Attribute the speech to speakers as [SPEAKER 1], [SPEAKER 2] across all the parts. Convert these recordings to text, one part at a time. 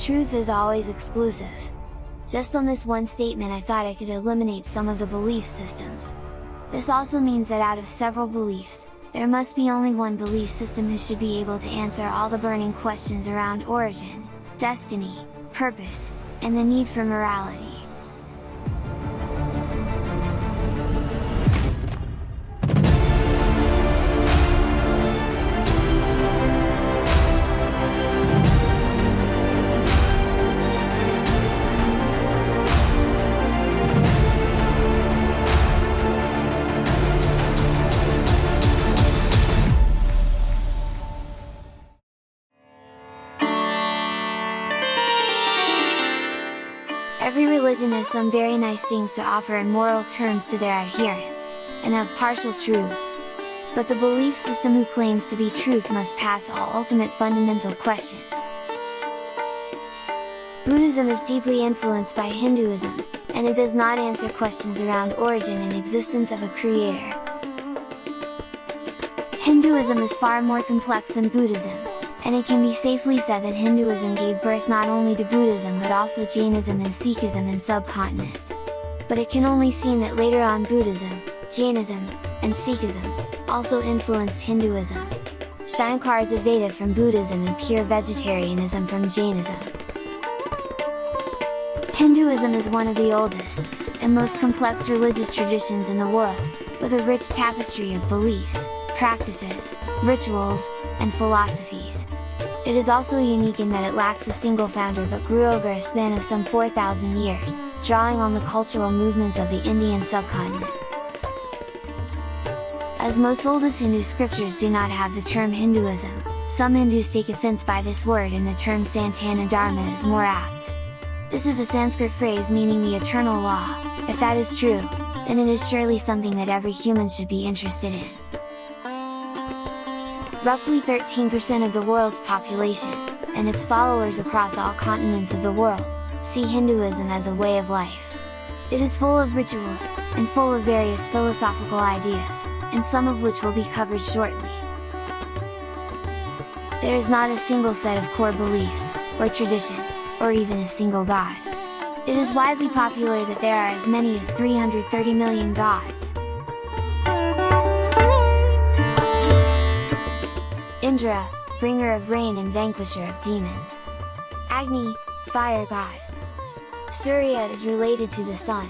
[SPEAKER 1] Truth is always exclusive. Just on this one statement I thought I could eliminate some of the belief systems. This also means that out of several beliefs, there must be only one belief system who should be able to answer all the burning questions around origin, destiny, purpose, and the need for morality. Every religion has some very nice things to offer in moral terms to their adherents, and have partial truths. But the belief system who claims to be truth must pass all ultimate fundamental questions. Buddhism is deeply influenced by Hinduism, and it does not answer questions around origin and existence of a creator. Hinduism is far more complex than Buddhism, and it can be safely said that Hinduism gave birth not only to Buddhism but also Jainism and Sikhism in subcontinent. But it can only seem that later on Buddhism, Jainism, and Sikhism also influenced Hinduism. Shankar's Advaita from Buddhism and pure vegetarianism from Jainism. Hinduism is one of the oldest, and most complex religious traditions in the world, with a rich tapestry of beliefs, practices, rituals, and philosophies. It is also unique in that it lacks a single founder but grew over a span of some 4,000 years, drawing on the cultural movements of the Indian subcontinent. As most oldest Hindu scriptures do not have the term Hinduism, some Hindus take offense by this word and the term Sanatana Dharma is more apt. This is a Sanskrit phrase meaning the eternal law. If that is true, then it is surely something that every human should be interested in. Roughly 13% of the world's population, and its followers across all continents of the world, see Hinduism as a way of life. It is full of rituals, and full of various philosophical ideas, and some of which will be covered shortly. There is not a single set of core beliefs, or tradition, or even a single god. It is widely popular that there are as many as 330 million gods. Indra, bringer of rain and vanquisher of demons. Agni, fire god. Surya is related to the sun.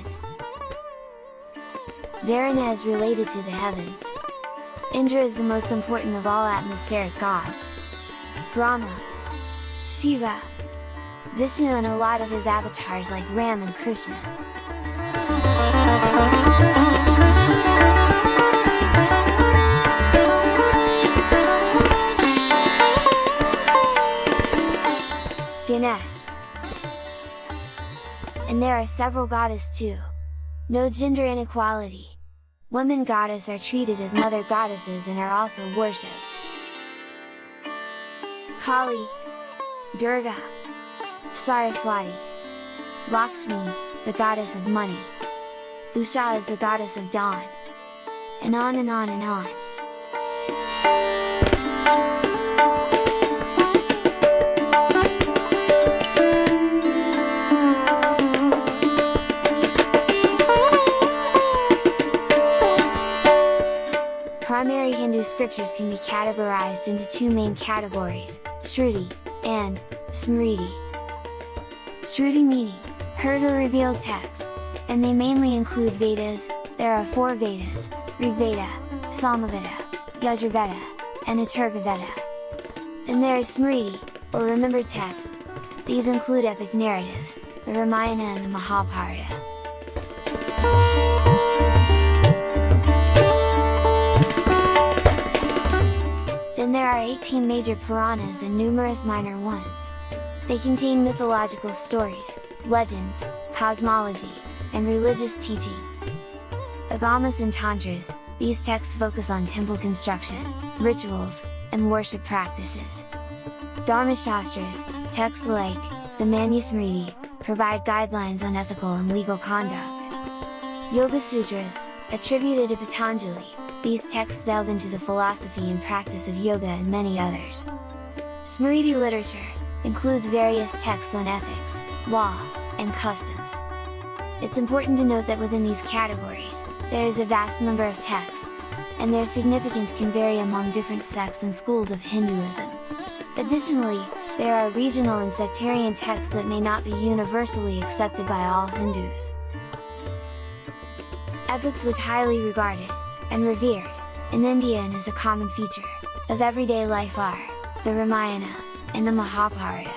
[SPEAKER 1] Varuna is related to the heavens. Indra is the most important of all atmospheric gods. Brahma, Shiva, Vishnu and a lot of his avatars like Ram and Krishna. Ganesh. And there are several goddesses too. No gender inequality. Women goddesses are treated as mother goddesses and are also worshipped. Kali, Durga, Saraswati, Lakshmi, the goddess of money. Usha is the goddess of dawn. And on and on and on. Primary Hindu scriptures can be categorized into two main categories, Shruti, and Smriti. Shruti meaning, heard or revealed texts, and they mainly include Vedas. There are 4 Vedas, Rigveda, Samaveda, Yajurveda, and Atharvaveda. Then there is Smriti, or remembered texts. These include epic narratives, the Ramayana and the Mahabharata. Then there are 18 major Puranas and numerous minor ones. They contain mythological stories, legends, cosmology, and religious teachings. Agamas and Tantras, these texts focus on temple construction, rituals, and worship practices. Dharmashastras, texts like the Manusmriti, provide guidelines on ethical and legal conduct. Yoga Sutras, attributed to Patanjali, these texts delve into the philosophy and practice of yoga and many others. Smriti literature, includes various texts on ethics, law, and customs. It's important to note that within these categories, there is a vast number of texts, and their significance can vary among different sects and schools of Hinduism. Additionally, there are regional and sectarian texts that may not be universally accepted by all Hindus. Epics which highly regarded, and revered, in India and as a common feature, of everyday life are, the Ramayana, and the Mahabharata.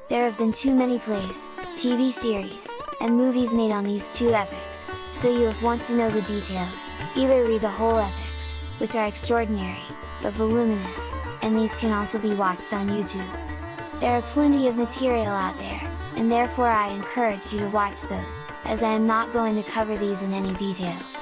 [SPEAKER 1] There have been too many plays, TV series, and movies made on these two epics, so you if want to know the details, either read the whole epics, which are extraordinary, but voluminous, and these can also be watched on YouTube. There are plenty of material out there, and therefore I encourage you to watch those, as I am not going to cover these in any details.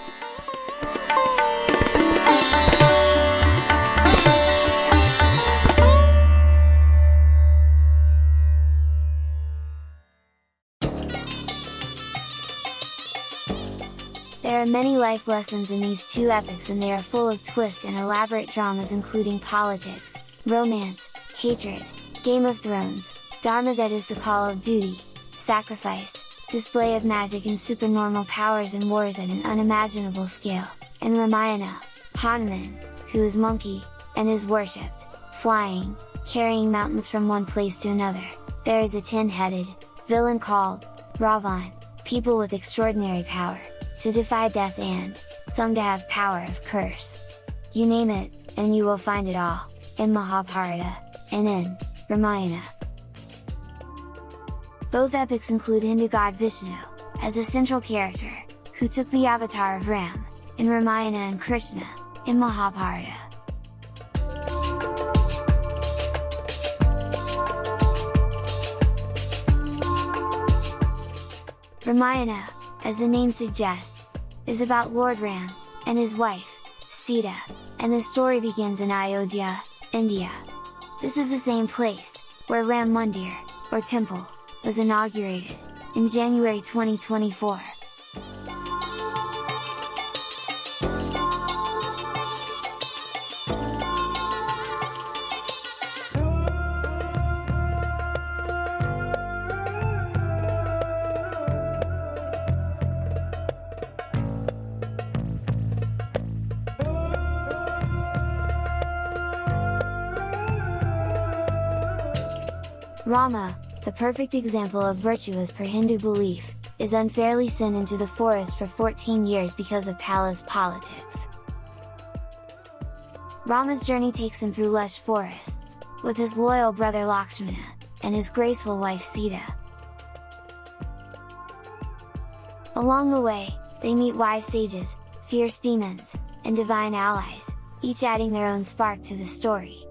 [SPEAKER 1] There are many life lessons in these two epics, and they are full of twists and elaborate dramas including politics, romance, hatred, Game of Thrones, Dharma, that is the call of duty, sacrifice, display of magic and supernormal powers and wars at an unimaginable scale, and Ramayana, Hanuman, who is monkey, and is worshipped, flying, carrying mountains from one place to another. There is a 10-headed villain called Ravan, people with extraordinary power, to defy death, and some to have power of curse. You name it, and you will find it all, in Mahabharata, and in Ramayana. Both epics include Hindu god Vishnu, as a central character, who took the avatar of Ram, in Ramayana, and Krishna, in Mahabharata. Ramayana, as the name suggests, is about Lord Ram, and his wife, Sita, and the story begins in Ayodhya, India. This is the same place, where Ram Mandir, or temple, was inaugurated, in January 2024. Rama, the perfect example of virtue as per Hindu belief, is unfairly sent into the forest for 14 years because of palace politics. Rama's journey takes him through lush forests, with his loyal brother Lakshmana, and his graceful wife Sita. Along the way, they meet wise sages, fierce demons, and divine allies, each adding their own spark to the story.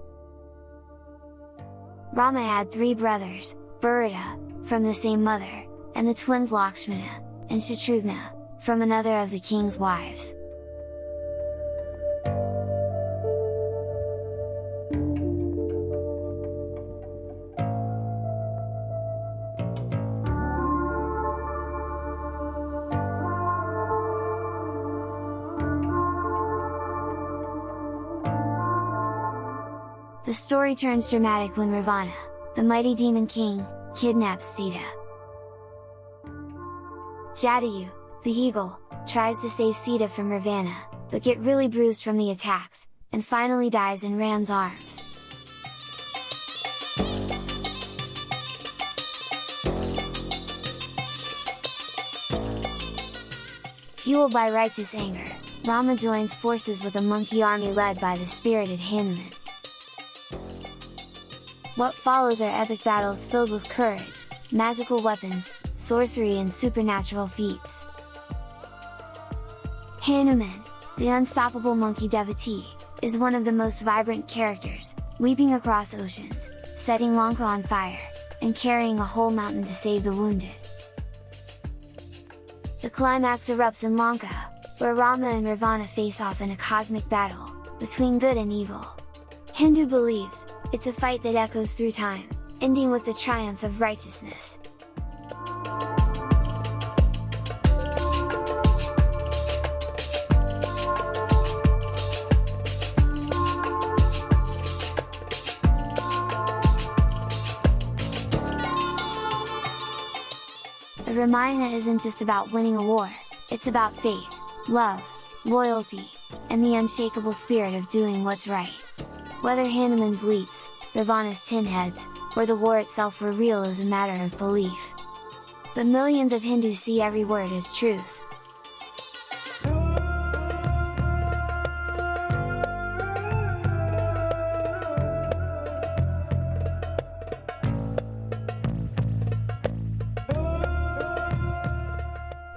[SPEAKER 1] Rama had 3 brothers, Bharata, from the same mother, and the twins Lakshmana, and Shatrughna, from another of the king's wives. The story turns dramatic when Ravana, the mighty demon king, kidnaps Sita. Jatayu, the eagle, tries to save Sita from Ravana, but gets really bruised from the attacks, and finally dies in Ram's arms. Fueled by righteous anger, Rama joins forces with a monkey army led by the spirited Hanuman. What follows are epic battles filled with courage, magical weapons, sorcery and supernatural feats. Hanuman, the unstoppable monkey devotee, is one of the most vibrant characters, leaping across oceans, setting Lanka on fire, and carrying a whole mountain to save the wounded. The climax erupts in Lanka, where Rama and Ravana face off in a cosmic battle, between good and evil. Hindu believes, it's a fight that echoes through time, ending with the triumph of righteousness. Ramayana isn't just about winning a war, it's about faith, love, loyalty, and the unshakable spirit of doing what's right. Whether Hanuman's leaps, Ravana's 10 heads, or the war itself were real is a matter of belief. But millions of Hindus see every word as truth.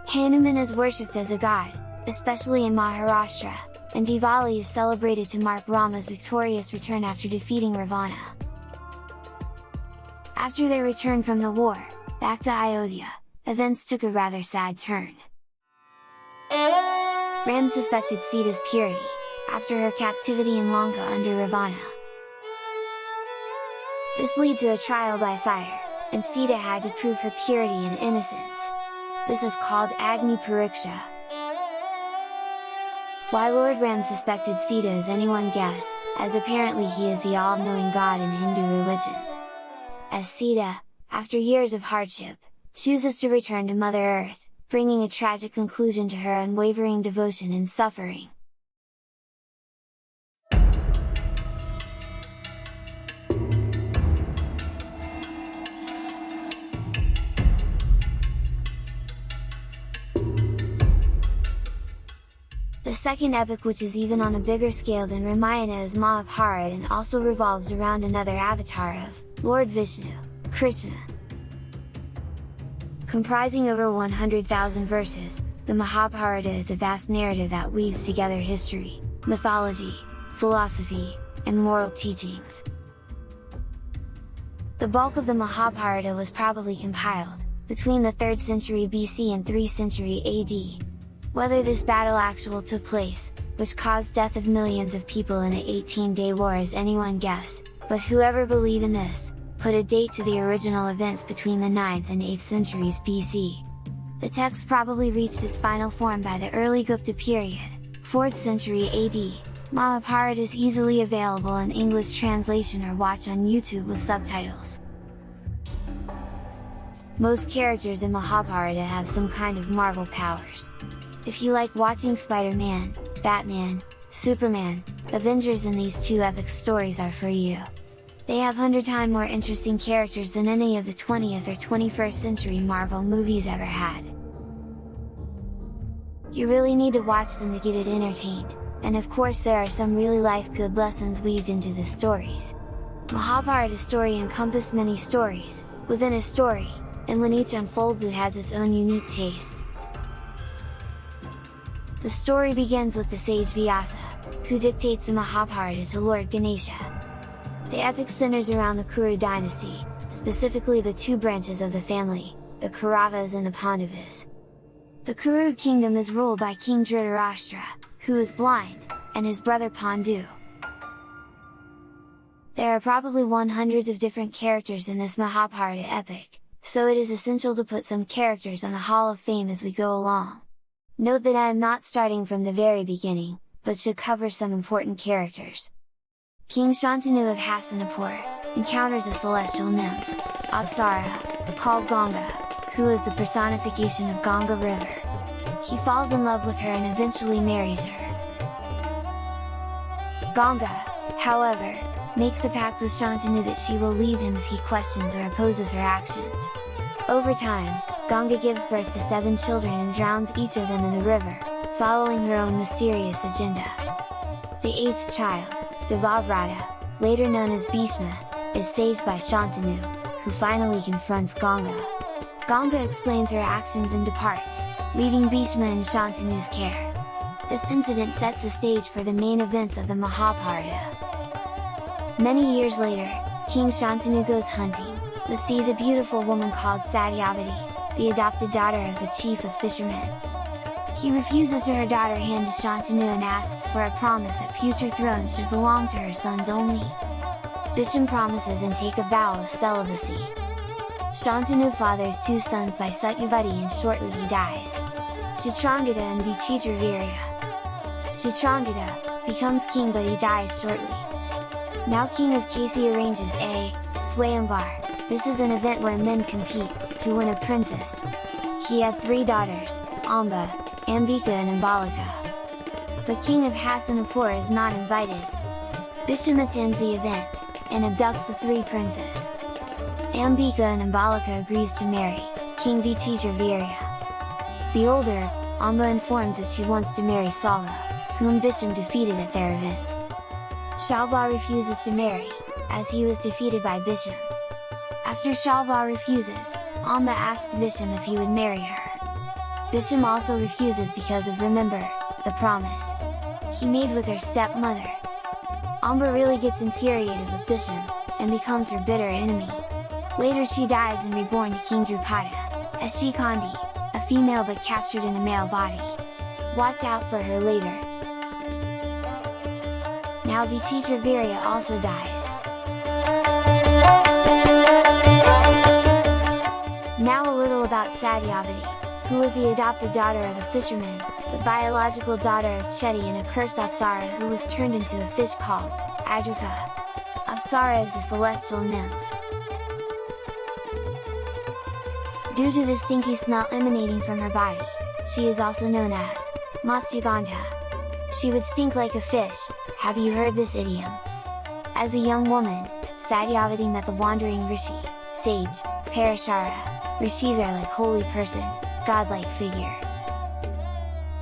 [SPEAKER 1] Hanuman is worshipped as a god, especially in Maharashtra, and Diwali is celebrated to mark Rama's victorious return after defeating Ravana. After their return from the war, back to Ayodhya, events took a rather sad turn. Ram suspected Sita's purity, after her captivity in Lanka under Ravana. This led to a trial by fire, and Sita had to prove her purity and innocence. This is called Agni Pariksha. Why Lord Ram suspected Sita is anyone's guess, as apparently he is the all-knowing god in Hindu religion. As Sita, after years of hardship, chooses to return to Mother Earth, bringing a tragic conclusion to her unwavering devotion and suffering. The second epic, which is even on a bigger scale than Ramayana, is Mahabharata and also revolves around another avatar of Lord Vishnu, Krishna. Comprising over 100,000 verses, the Mahabharata is a vast narrative that weaves together history, mythology, philosophy, and moral teachings. The bulk of the Mahabharata was probably compiled between the 3rd century BC and 3rd century AD. Whether this battle actually took place, which caused death of millions of people in an 18-day war, is anyone's guess, but whoever believe in this, put a date to the original events between the 9th and 8th centuries BC. The text probably reached its final form by the early Gupta period, 4th century AD. Mahabharata is easily available in English translation or watch on YouTube with subtitles. Most characters in Mahabharata have some kind of Marvel powers. If you like watching Spider-Man, Batman, Superman, Avengers, then these two epic stories are for you. They have 100 times more interesting characters than any of the 20th or 21st century Marvel movies ever had. You really need to watch them to get it entertained, and of course there are some really life good lessons weaved into the stories. Mahabharata story encompassed many stories, within a story, and when each unfolds it has its own unique taste. The story begins with the sage Vyasa, who dictates the Mahabharata to Lord Ganesha. The epic centers around the Kuru dynasty, specifically the two branches of the family, the Kauravas and the Pandavas. The Kuru kingdom is ruled by King Dhritarashtra, who is blind, and his brother Pandu. There are probably hundreds of different characters in this Mahabharata epic, so it is essential to put some characters on the Hall of Fame as we go along. Note that I am not starting from the very beginning, but should cover some important characters. King Shantanu of Hastinapur encounters a celestial nymph, Apsara, called Ganga, who is the personification of Ganga River. He falls in love with her and eventually marries her. Ganga, however, makes a pact with Shantanu that she will leave him if he questions or opposes her actions. Over time, Ganga gives birth to 7 children and drowns each of them in the river, following her own mysterious agenda. The 8th child, Devavrata, later known as Bhishma, is saved by Shantanu, who finally confronts Ganga. Ganga explains her actions and departs, leaving Bhishma in Shantanu's care. This incident sets the stage for the main events of the Mahabharata. Many years later, King Shantanu goes hunting, but sees a beautiful woman called Satyavati, the adopted daughter of the chief of fishermen. He refuses her daughter hand to Shantanu and asks for a promise that future thrones should belong to her sons only. Bhishma promises and take a vow of celibacy. Shantanu fathers 2 sons by Satyavati and shortly he dies. Chitrangada and Vichitravirya. Chitrangada becomes king but he dies shortly. Now King of Kasi arranges a Swayamvar. This is an event where men compete to win a princess. He had 3 daughters, Amba, Ambika and Ambalika. But King of Hastinapur is not invited. Bisham attends the event, and abducts the 3 princes. Ambika and Ambalika agrees to marry King Vichitravirya. The older, Amba informs that she wants to marry Sala, whom Bisham defeated at their event. Shalva refuses to marry, as he was defeated by Bisham. After Shalva refuses, Amba asks Bisham if he would marry her. Bisham also refuses because of remember, the promise he made with her stepmother. Amba really gets infuriated with Bisham, and becomes her bitter enemy. Later she dies and reborn to King Drupada, as Shikandi, a female but captured in a male body. Watch out for her later. Now Vichitravirya also dies. Now a little about Satyavati, who was the adopted daughter of a fisherman, the biological daughter of Cheti and a cursed Apsara who was turned into a fish called Adrika. Apsara is a celestial nymph. Due to the stinky smell emanating from her body, she is also known as Matsyagandha. She would stink like a fish. Have you heard this idiom? As a young woman, Satyavati met the wandering rishi, sage, Parashara. Rishis are like holy person, godlike figure.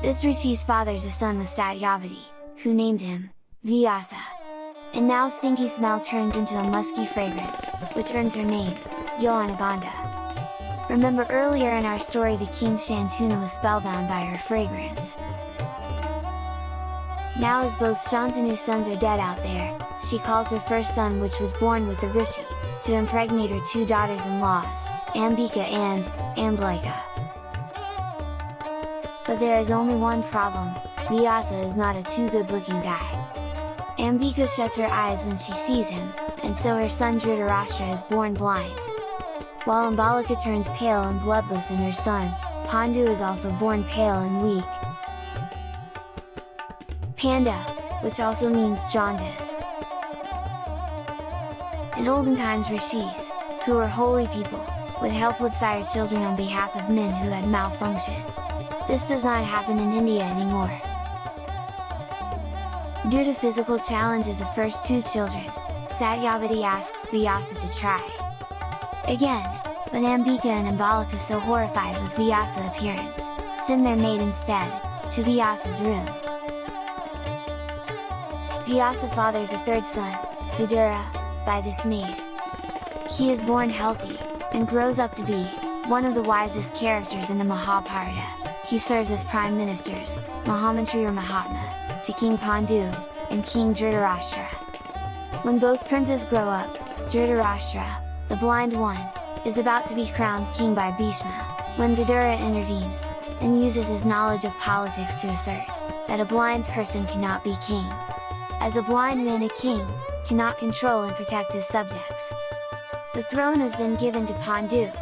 [SPEAKER 1] This rishi's father's son was Satyavati, who named him Vyasa. And now stinky smell turns into a musky fragrance, which earns her name, Yoanagandha. Remember earlier in our story the king Shantanu was spellbound by her fragrance. Now as both Shantanu's sons are dead out there, she calls her first son which was born with the rishi, to impregnate her 2 daughters-in-laws, Ambika and Ambalika. But there is only one problem, Vyasa is not a too good-looking guy. Ambika shuts her eyes when she sees him, and so her son Dhritarashtra is born blind. While Ambalika turns pale and bloodless and her son, Pandu is also born pale and weak. Panda, which also means jaundice. In olden times rishis, who were holy people, would help with sire children on behalf of men who had malfunction. This does not happen in India anymore. Due to physical challenges of first 2 children, Satyavati asks Vyasa to try again, but Ambika and Ambalika, so horrified with Vyasa's appearance, send their maid instead, to Vyasa's room. Vyasa fathers a 3rd son, Vidura, by this maid. He is born healthy, and grows up to be one of the wisest characters in the Mahabharata. He serves as prime ministers, Mahamantri or Mahatma, to King Pandu, and King Dhritarashtra. When both princes grow up, Dhritarashtra, the blind one, is about to be crowned king by Bhishma, when Vidura intervenes, and uses his knowledge of politics to assert that a blind person cannot be king. As a blind man, a king cannot control and protect his subjects. The throne is then given to Pandu.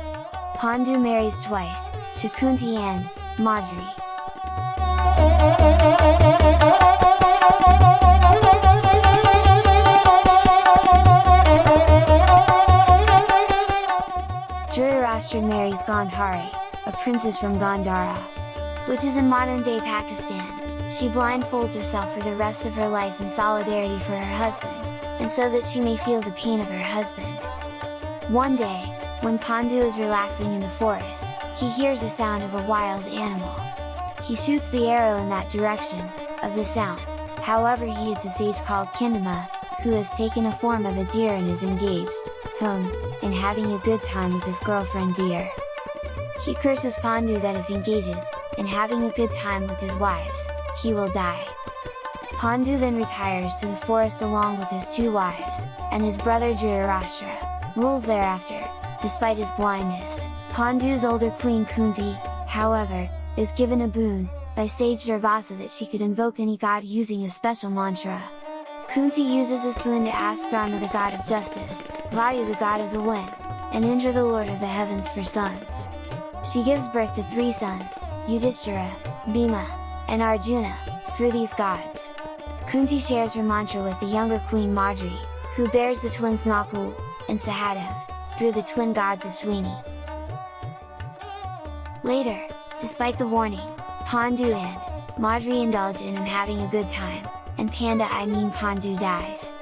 [SPEAKER 1] Pandu marries twice, to Kunti and Madri. Dhritarashtra marries Gandhari, a princess from Gandhara, which is in modern-day Pakistan. She blindfolds herself for the rest of her life in solidarity for her husband, and so that she may feel the pain of her husband. One day, when Pandu is relaxing in the forest, he hears a sound of a wild animal. He shoots the arrow in that direction, of the sound. However, he hits a sage called Kindama, who has taken a form of a deer and is engaged, and having a good time with his girlfriend deer. He curses Pandu that if he engages, in having a good time with his wives, he will die. Pandu then retires to the forest along with his 2 wives, and his brother Dhritarashtra rules thereafter, despite his blindness. Pandu's older queen Kunti, however, is given a boon, by sage Durvasa that she could invoke any god using a special mantra. Kunti uses this boon to ask Dharma the god of justice, Vayu the god of the wind, and Indra the lord of the heavens for sons. She gives birth to 3 sons, Yudhishthira, Bhima, and Arjuna, through these gods. Kunti shares her mantra with the younger queen Madri, who bears the twins Nakul and Sahadev, through the twin gods Ashwini. Later, despite the warning, Pandu and Madri indulge in him having a good time, and Pandu dies.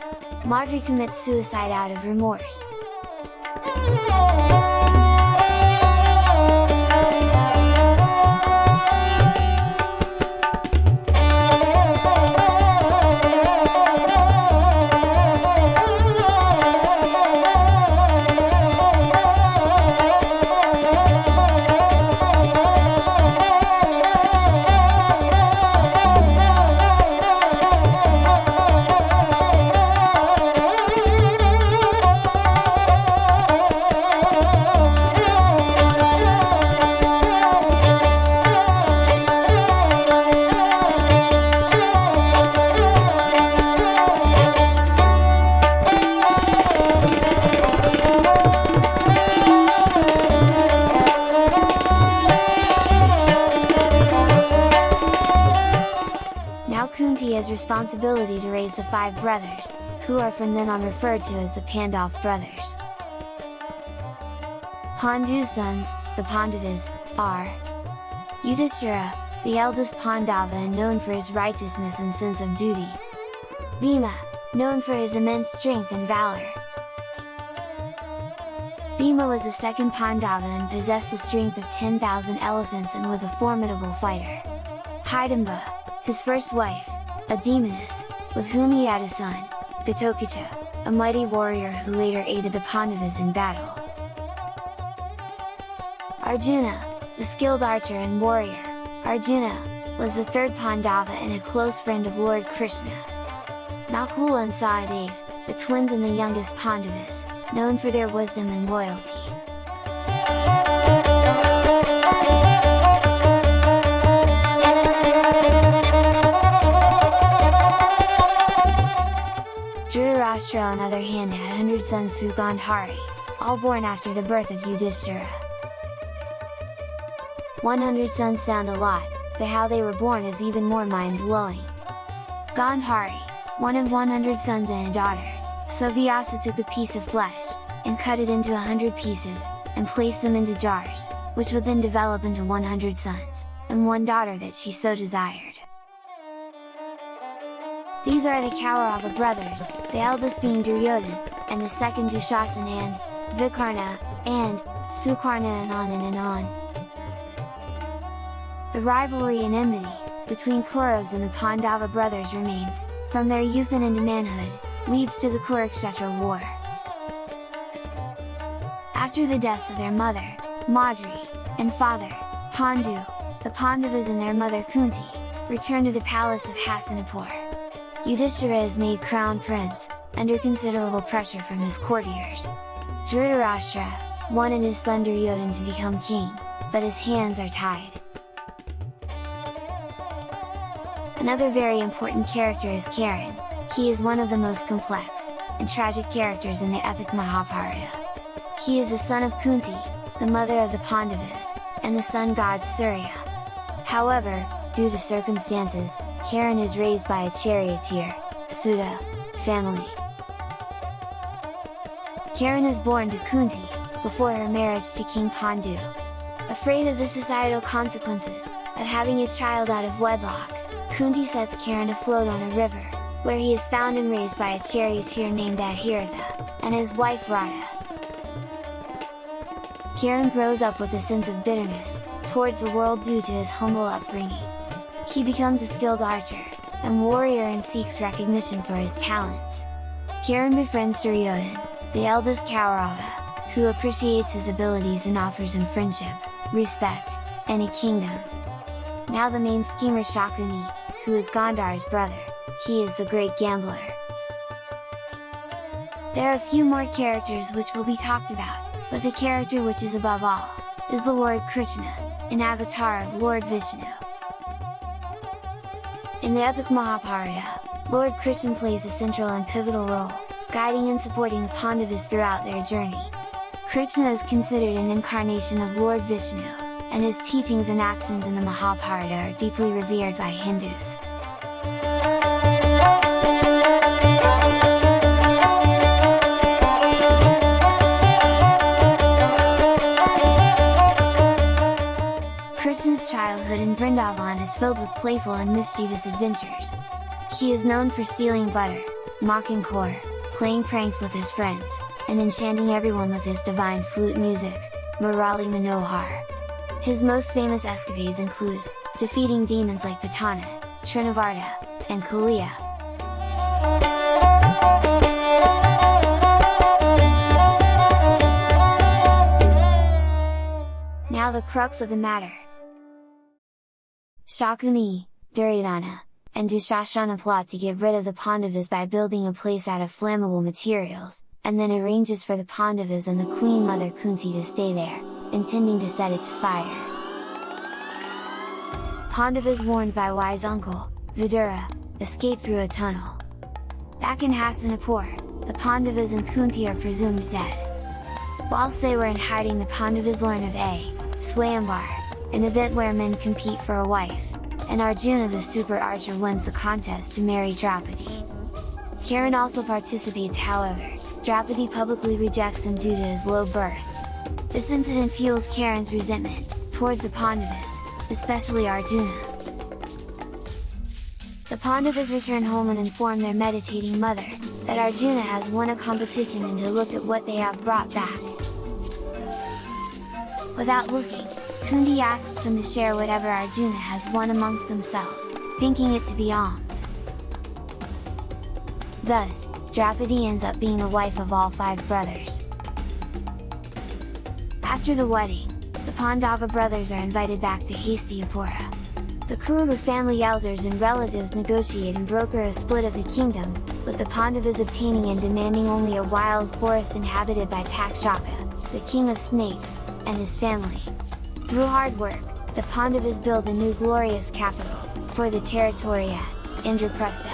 [SPEAKER 1] Madri commits suicide out of remorse. Kunti has responsibility to raise the 5 brothers, who are from then on referred to as the Pandava brothers. Pandu's sons, the Pandavas, are Yudhishthira, the eldest Pandava and known for his righteousness and sense of duty. Bhima, known for his immense strength and valor. Bhima was the second Pandava and possessed the strength of 10,000 elephants and was a formidable fighter. Hidamba, his first wife, a demoness, with whom he had a son, Ghatotkacha, a mighty warrior who later aided the Pandavas in battle. Arjuna, the skilled archer and warrior, Arjuna, was the third Pandava and a close friend of Lord Krishna. Nakula and Sahadev, the twins and the youngest Pandavas, known for their wisdom and loyalty. Dhritarashtra on the other hand had 100 sons through Gandhari, all born after the birth of Yudhishthira. 100 sons sound a lot, but how they were born is even more mind-blowing. Gandhari, one of 100 sons and a daughter, so Vyasa took a piece of flesh, and cut it into 100 pieces, and placed them into jars, which would then develop into 100 sons, and one daughter that she so desired. These are the Kaurava brothers, the eldest being Duryodhan, and the second Dushasana and Vikarna, and Sukarna and on and on. The rivalry and enmity between Kauravas and the Pandava brothers remains, from their youth and into manhood, leads to the Kurukshetra war. After the deaths of their mother, Madri, and father, Pandu, the Pandavas and their mother Kunti, return to the palace of Hastinapur. Yudhishthira is made crown prince, under considerable pressure from his courtiers. Dhritarashtra wanted his son Duryodhan to become king, but his hands are tied. Another very important character is Karan. He is one of the most complex, and tragic characters in the epic Mahabharata. He is the son of Kunti, the mother of the Pandavas, and the sun god Surya. However, due to circumstances, Karan is raised by a charioteer, Sudha, family. Karan is born to Kunti, before her marriage to King Pandu. Afraid of the societal consequences, of having a child out of wedlock, Kunti sets Karan afloat on a river, where he is found and raised by a charioteer named Adhiratha, and his wife Radha. Karan grows up with a sense of bitterness towards the world due to his humble upbringing. He becomes a skilled archer, and warrior and seeks recognition for his talents. Karan befriends Duryodhan, the eldest Kaurava, who appreciates his abilities and offers him friendship, respect, and a kingdom. Now the main schemer Shakuni, who is Gandhar's brother, he is the great gambler. There are a few more characters which will be talked about, but the character which is above all, is the Lord Krishna, an avatar of Lord Vishnu. In the epic Mahabharata, Lord Krishna plays a central and pivotal role, guiding and supporting the Pandavas throughout their journey. Krishna is considered an incarnation of Lord Vishnu, and his teachings and actions in the Mahabharata are deeply revered by Hindus. is filled with playful and mischievous adventures. He is known for stealing butter, mocking Kor, playing pranks with his friends, and enchanting everyone with his divine flute music, Murali Manohar. His most famous escapades include defeating demons like Patana, Trinavarta, and Kalia. Now the crux of the matter. Shakuni, Duryodhana, and Dushashana plot to get rid of the Pandavas by building a place out of flammable materials, and then arranges for the Pandavas and the Queen Mother Kunti to stay there, intending to set it to fire. Pandavas, warned by wise uncle, Vidura, escape through a tunnel. Back in Hastinapur, the Pandavas and Kunti are presumed dead. Whilst they were in hiding, the Pandavas learn of a Swayamvar, an event where men compete for a wife, and Arjuna the super archer wins the contest to marry Draupadi. Karan also participates, however, Draupadi publicly rejects him due to his low birth. This incident fuels Karan's resentment towards the Pandavas, especially Arjuna. The Pandavas return home and inform their meditating mother that Arjuna has won a competition and to look at what they have brought back. Without looking, Kundi asks them to share whatever Arjuna has won amongst themselves, thinking it to be alms. Thus, Draupadi ends up being the wife of all 5 brothers. After the wedding, the Pandava brothers are invited back to Hastinapura. The Kuruba family elders and relatives negotiate and broker a split of the kingdom, with the Pandavas obtaining and demanding only a wild forest inhabited by Takshaka, the king of snakes, and his family. Through hard work, the Pandavas build a new glorious capital for the territory at Indraprastha.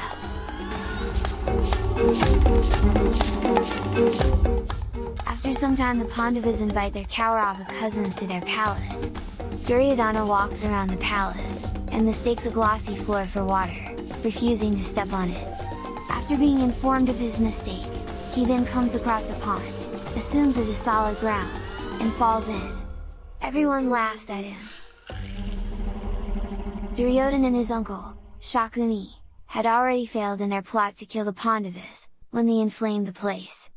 [SPEAKER 1] After some time, the Pandavas invite their Kaurava cousins to their palace. Duryodhana walks around the palace, and mistakes a glossy floor for water, refusing to step on it. After being informed of his mistake, he then comes across a pond, assumes it is solid ground, and falls in. Everyone laughs at him. Duryodhana and his uncle, Shakuni, had already failed in their plot to kill the Pandavas, when they inflamed the place.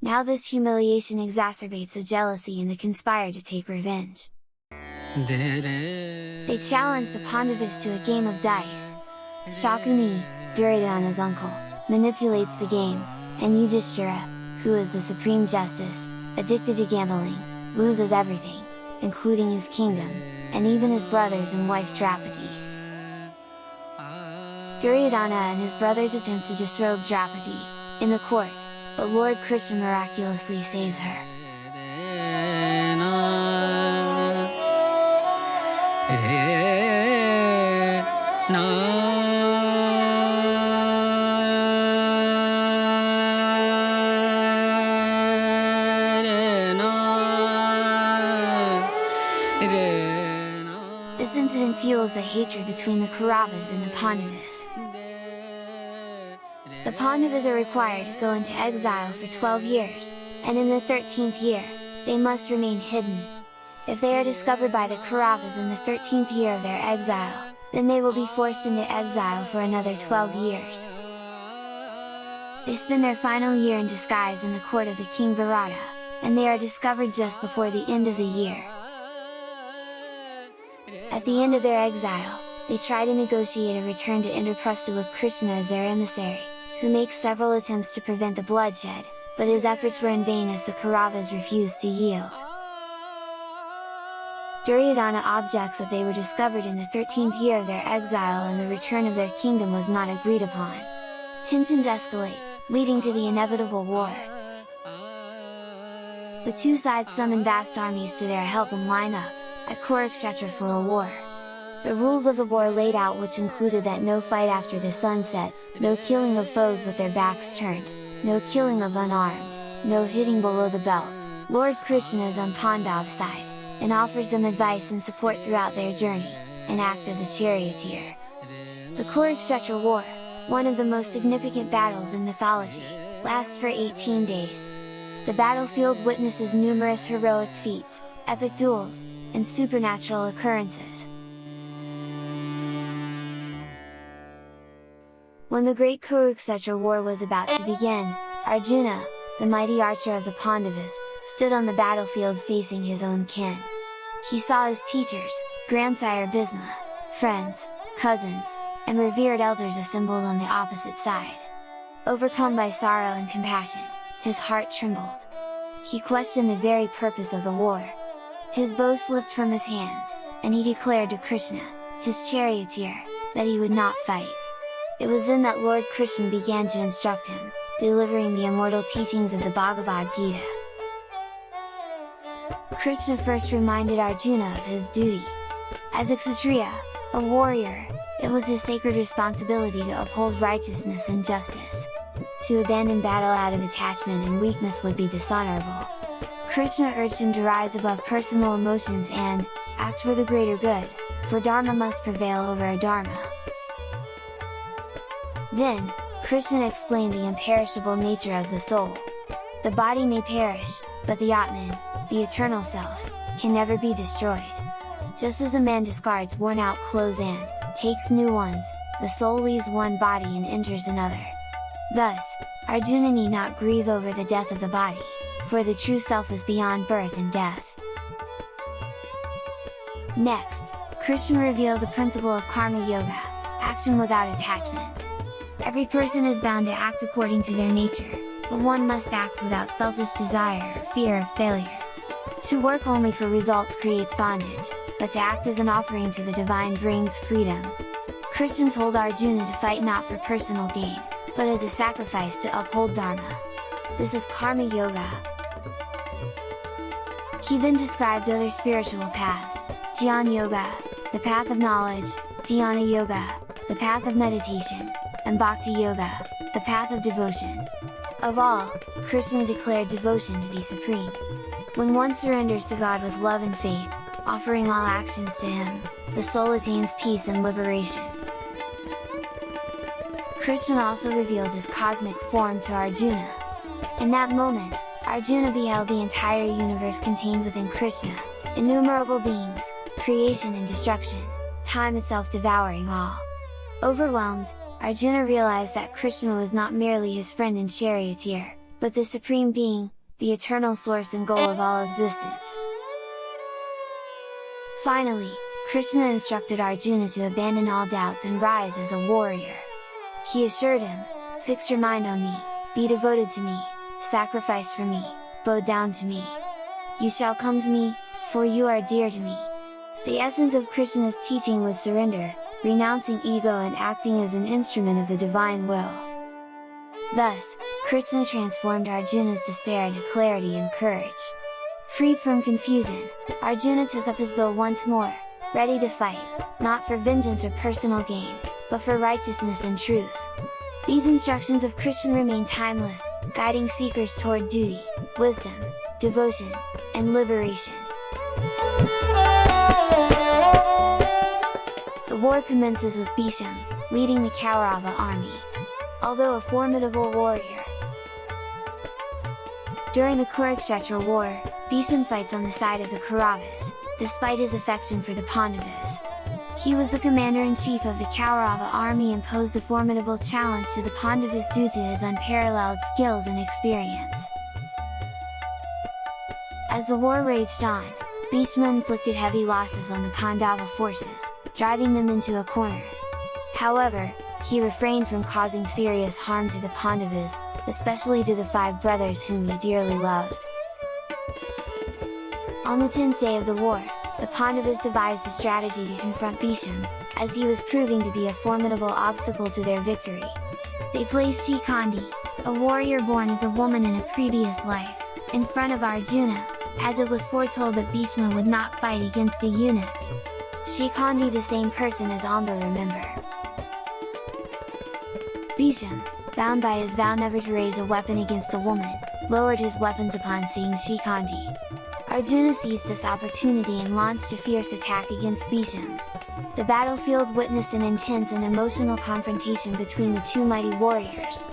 [SPEAKER 1] Now this humiliation exacerbates the jealousy and they conspire to take revenge. They challenge the Pandavas to a game of dice. Shakuni, Duryodhana's uncle, manipulates the game, and Yudhishthira, who is the supreme justice, addicted to gambling, loses everything, including his kingdom, and even his brothers and wife Draupadi. Duryodhana and his brothers attempt to disrobe Draupadi in the court, but Lord Krishna miraculously saves her. This incident fuels the hatred between the Kauravas and the Pandavas. The Pandavas are required to go into exile for 12 years, and in the 13th year, they must remain hidden. If they are discovered by the Kauravas in the 13th year of their exile, then they will be forced into exile for another 12 years. They spend their final year in disguise in the court of the king Bharata, and they are discovered just before the end of the year. At the end of their exile, they try to negotiate a return to Indraprastha with Krishna as their emissary, who makes several attempts to prevent the bloodshed, but his efforts were in vain as the Kauravas refused to yield. Duryodhana objects that they were discovered in the 13th year of their exile and the return of their kingdom was not agreed upon. Tensions escalate, leading to the inevitable war. The two sides summon vast armies to their help and line up at Kurukshetra for a war. The rules of the war laid out, which included that no fight after the sunset, no killing of foes with their backs turned, no killing of unarmed, no hitting below the belt. Lord Krishna is on Pandav's side, and offers them advice and support throughout their journey, and act as a charioteer. The Kurukshetra war, one of the most significant battles in mythology, lasts for 18 days. The battlefield witnesses numerous heroic feats, epic duels, and supernatural occurrences. When the great Kurukshetra war was about to begin, Arjuna, the mighty archer of the Pandavas, stood on the battlefield facing his own kin. He saw his teachers, grandsire Bhisma, friends, cousins, and revered elders assembled on the opposite side. Overcome by sorrow and compassion, his heart trembled. He questioned the very purpose of the war. His bow slipped from his hands, and he declared to Krishna, his charioteer, that he would not fight. It was then that Lord Krishna began to instruct him, delivering the immortal teachings of the Bhagavad Gita. Krishna first reminded Arjuna of his duty. As a Kshatriya, a warrior, it was his sacred responsibility to uphold righteousness and justice. To abandon battle out of attachment and weakness would be dishonorable. Krishna urged him to rise above personal emotions and act for the greater good, for Dharma must prevail over adharma. Then, Krishna explained the imperishable nature of the soul. The body may perish, but the Atman, the eternal self, can never be destroyed. Just as a man discards worn-out clothes and takes new ones, the soul leaves one body and enters another. Thus, Arjuna need not grieve over the death of the body, for the true self is beyond birth and death. Next, Krishna revealed the principle of karma yoga, action without attachment. Every person is bound to act according to their nature, but one must act without selfish desire or fear of failure. To work only for results creates bondage, but to act as an offering to the divine brings freedom. Krishna told Arjuna to fight not for personal gain, but as a sacrifice to uphold Dharma. This is karma yoga. He then described other spiritual paths: Jnana Yoga, the path of knowledge, Dhyana Yoga, the path of meditation, and Bhakti Yoga, the path of devotion. Of all, Krishna declared devotion to be supreme. When one surrenders to God with love and faith, offering all actions to Him, the soul attains peace and liberation. Krishna also revealed his cosmic form to Arjuna. In that moment, Arjuna beheld the entire universe contained within Krishna, innumerable beings, creation and destruction, time itself devouring all. Overwhelmed, Arjuna realized that Krishna was not merely his friend and charioteer, but the supreme being, the eternal source and goal of all existence. Finally, Krishna instructed Arjuna to abandon all doubts and rise as a warrior. He assured him, "Fix your mind on me, be devoted to me, sacrifice for me, bow down to me. You shall come to me, for you are dear to me." The essence of Krishna's teaching was surrender, renouncing ego and acting as an instrument of the divine will. Thus, Krishna transformed Arjuna's despair into clarity and courage. Freed from confusion, Arjuna took up his bow once more, ready to fight, not for vengeance or personal gain, but for righteousness and truth. These instructions of Krishna remain timeless, guiding seekers toward duty, wisdom, devotion, and liberation. The war commences with Bhishma, leading the Kaurava army. Although a formidable warrior, during the Kurukshetra war, Bhishma fights on the side of the Kauravas, despite his affection for the Pandavas. He was the commander-in-chief of the Kaurava army and posed a formidable challenge to the Pandavas due to his unparalleled skills and experience. As the war raged on, Bhishma inflicted heavy losses on the Pandava forces, driving them into a corner. However, he refrained from causing serious harm to the Pandavas, especially to the 5 brothers whom he dearly loved. On the 10th day of the war, the Pandavas devised a strategy to confront Bhishma, as he was proving to be a formidable obstacle to their victory. They placed Shikhandi, a warrior born as a woman in a previous life, in front of Arjuna, as it was foretold that Bhishma would not fight against a eunuch. Shikhandi, the same person as Amba, remember. Bhishma, bound by his vow never to raise a weapon against a woman, lowered his weapons upon seeing Shikhandi. Arjuna seized this opportunity and launched a fierce attack against Bhishma. The battlefield witnessed an intense and emotional confrontation between the two mighty warriors.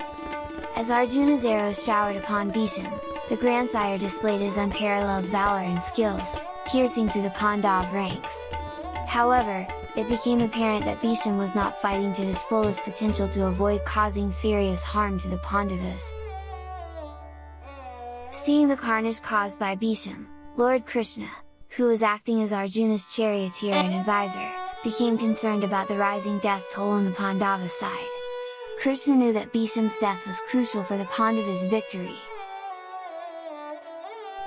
[SPEAKER 1] As Arjuna's arrows showered upon Bhishma, the grandsire displayed his unparalleled valor and skills, piercing through the Pandav ranks. However, it became apparent that Bhisham was not fighting to his fullest potential to avoid causing serious harm to the Pandavas. Seeing the carnage caused by Bhisham, Lord Krishna, who was acting as Arjuna's charioteer and advisor, became concerned about the rising death toll on the Pandava side. Krishna knew that Bhisham's death was crucial for the Pandavas' victory.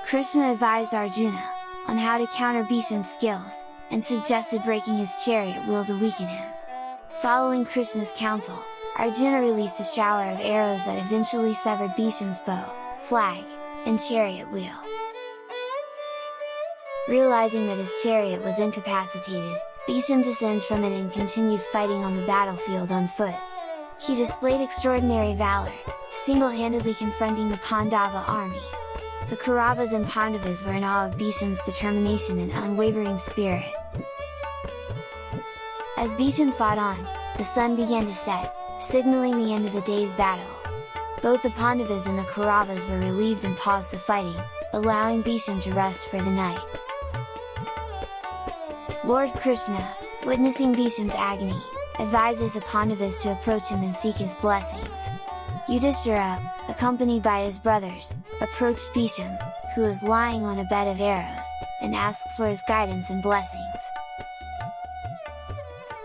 [SPEAKER 1] Krishna advised Arjuna on how to counter Bhisham's skills, and suggested breaking his chariot wheel to weaken him. Following Krishna's counsel, Arjuna released a shower of arrows that eventually severed Bhisham's bow, flag, and chariot wheel. Realizing that his chariot was incapacitated, Bhisham descends from it and continued fighting on the battlefield on foot. He displayed extraordinary valor, single-handedly confronting the Pandava army. The Kauravas and Pandavas were in awe of Bhisham's determination and unwavering spirit. As Bhisham fought on, the sun began to set, signaling the end of the day's battle. Both the Pandavas and the Kauravas were relieved and paused the fighting, allowing Bhisham to rest for the night. Lord Krishna, witnessing Bhisham's agony, advises the Pandavas to approach him and seek his blessings. Yudhishthira, accompanied by his brothers, approached Bhisham, who is lying on a bed of arrows, and asks for his guidance and blessings.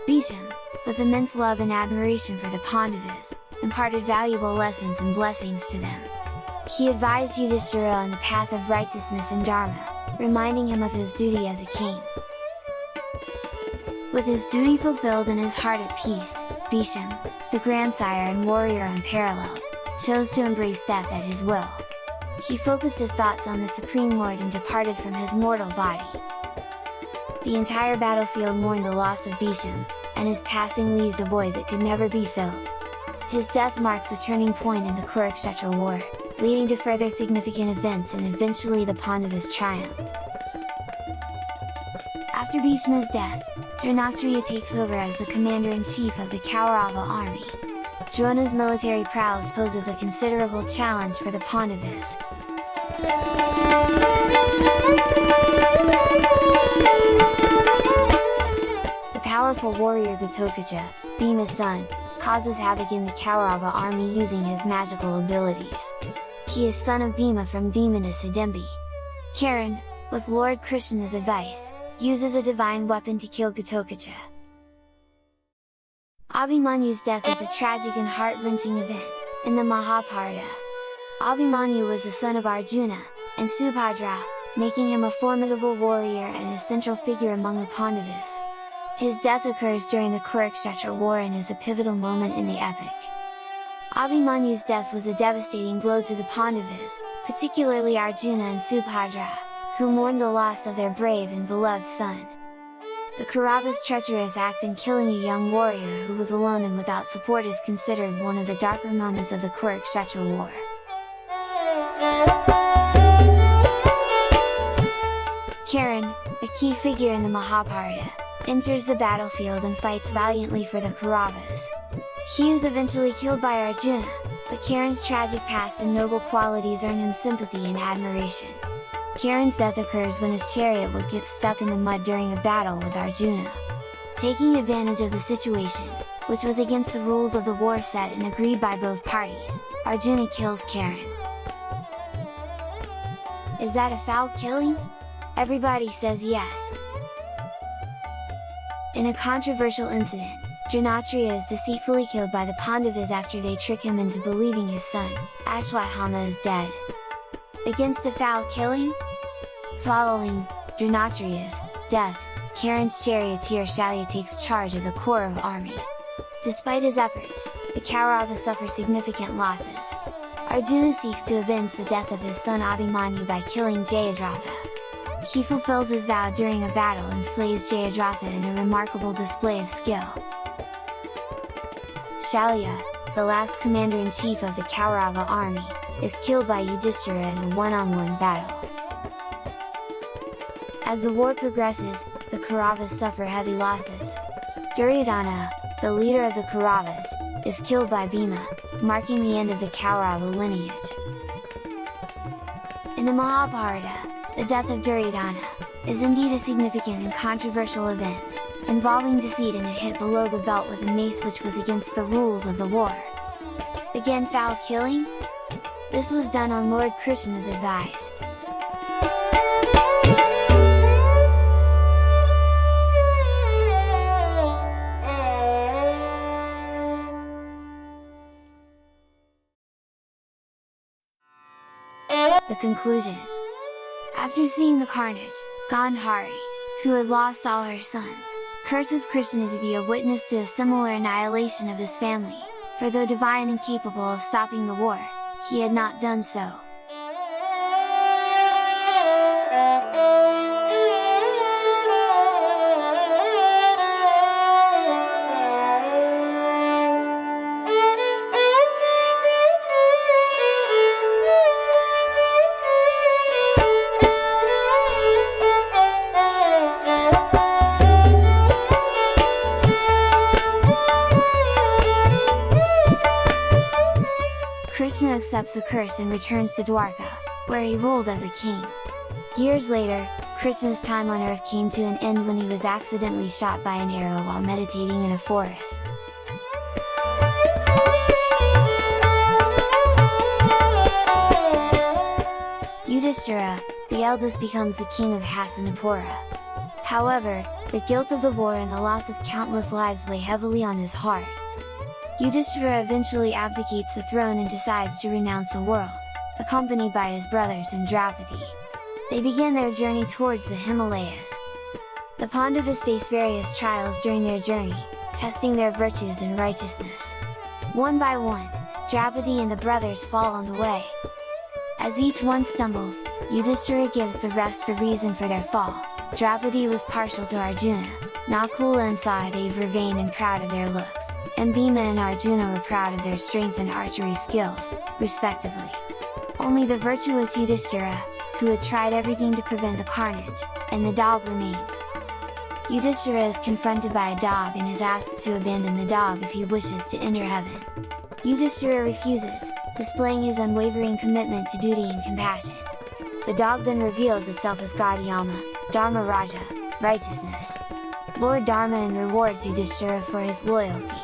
[SPEAKER 1] Bhisham, with immense love and admiration for the Pandavas, imparted valuable lessons and blessings to them. He advised Yudhishthira on the path of righteousness and dharma, reminding him of his duty as a king. With his duty fulfilled and his heart at peace, Bhisham, the grandsire and warrior unparalleled, chose to embrace death at his will. He focused his thoughts on the Supreme Lord and departed from his mortal body. The entire battlefield mourned the loss of Bhisham, and his passing leaves a void that could never be filled. His death marks a turning point in the Kurukshetra war, leading to further significant events and eventually the Pandavas' triumph. After Bhishma's death, Dronatriya takes over as the commander-in-chief of the Kaurava army. Drona's military prowess poses a considerable challenge for the Pandavas. The powerful warrior Ghatotkacha, Bhima's son, causes havoc in the Kaurava army using his magical abilities. He is son of Bhima from demoness Hidimbi. Kiran, with Lord Krishna's advice, uses a divine weapon to kill Ghatotkacha. Abhimanyu's death is a tragic and heart-wrenching event in the Mahabharata. Abhimanyu was the son of Arjuna and Subhadra, making him a formidable warrior and a central figure among the Pandavas. His death occurs during the Kurukshetra war and is a pivotal moment in the epic. Abhimanyu's death was a devastating blow to the Pandavas, particularly Arjuna and Subhadra, who mourned the loss of their brave and beloved son. The Kauravas' treacherous act in killing a young warrior who was alone and without support is considered one of the darker moments of the Kurukshetra war. Kiran, a key figure in the Mahabharata, enters the battlefield and fights valiantly for the Kauravas. He is eventually killed by Arjuna, but Kiran's tragic past and noble qualities earn him sympathy and admiration. Kiran's death occurs when his chariot would get stuck in the mud during a battle with Arjuna. Taking advantage of the situation, which was against the rules of the war set and agreed by both parties, Arjuna kills Kiran. Is that a foul killing? Everybody says yes! In a controversial incident, Dronatriya is deceitfully killed by the Pandavas after they trick him into believing his son, Ashwatthama is dead. Against a foul killing? Following Dronatriya's death, Kiran's charioteer Shalya takes charge of the Kaurava army. Despite his efforts, the Kauravas suffer significant losses. Arjuna seeks to avenge the death of his son Abhimanyu by killing Jayadratha. He fulfills his vow during a battle and slays Jayadratha in a remarkable display of skill. Shalya, the last commander-in-chief of the Kaurava army, is killed by Yudhishthira in a one-on-one battle. As the war progresses, the Kauravas suffer heavy losses. Duryodhana, the leader of the Kauravas, is killed by Bhima, marking the end of the Kaurava lineage. In the Mahabharata, the death of Duryodhana is indeed a significant and controversial event. involving deceit and a hit below the belt with a mace, which was against the rules of the war. Again, foul killing? This was done on Lord Krishna's advice. The conclusion. After seeing the carnage, Gandhari, who had lost all her sons, curses Krishna to be a witness to a similar annihilation of his family, for though divine and capable of stopping the war, he had not done so. Krishna accepts the curse and returns to Dwarka, where he ruled as a king. Years later, Krishna's time on earth came to an end when he was accidentally shot by an arrow while meditating in a forest. Yudhishthira, the eldest, becomes the king of Hastinapura. However, the guilt of the war and the loss of countless lives weigh heavily on his heart. Yudhishthira eventually abdicates the throne and decides to renounce the world, accompanied by his brothers and Draupadi. They begin their journey towards the Himalayas. The Pandavas face various trials during their journey, testing their virtues and righteousness. One by one, Draupadi and the brothers fall on the way. As each one stumbles, Yudhishthira gives the rest the reason for their fall. Draupadi was partial to Arjuna, Nakula and Sahadeva were vain and proud of their looks, and Bhima and Arjuna were proud of their strength and archery skills, respectively. Only the virtuous Yudhishthira, who had tried everything to prevent the carnage, and the dog remains. Yudhishthira is confronted by a dog and is asked to abandon the dog if he wishes to enter heaven. Yudhishthira refuses, displaying his unwavering commitment to duty and compassion. The dog then reveals itself as God Yama, Dharma Raja, righteousness, Lord Dharma, and rewards Yudhishthira for his loyalty.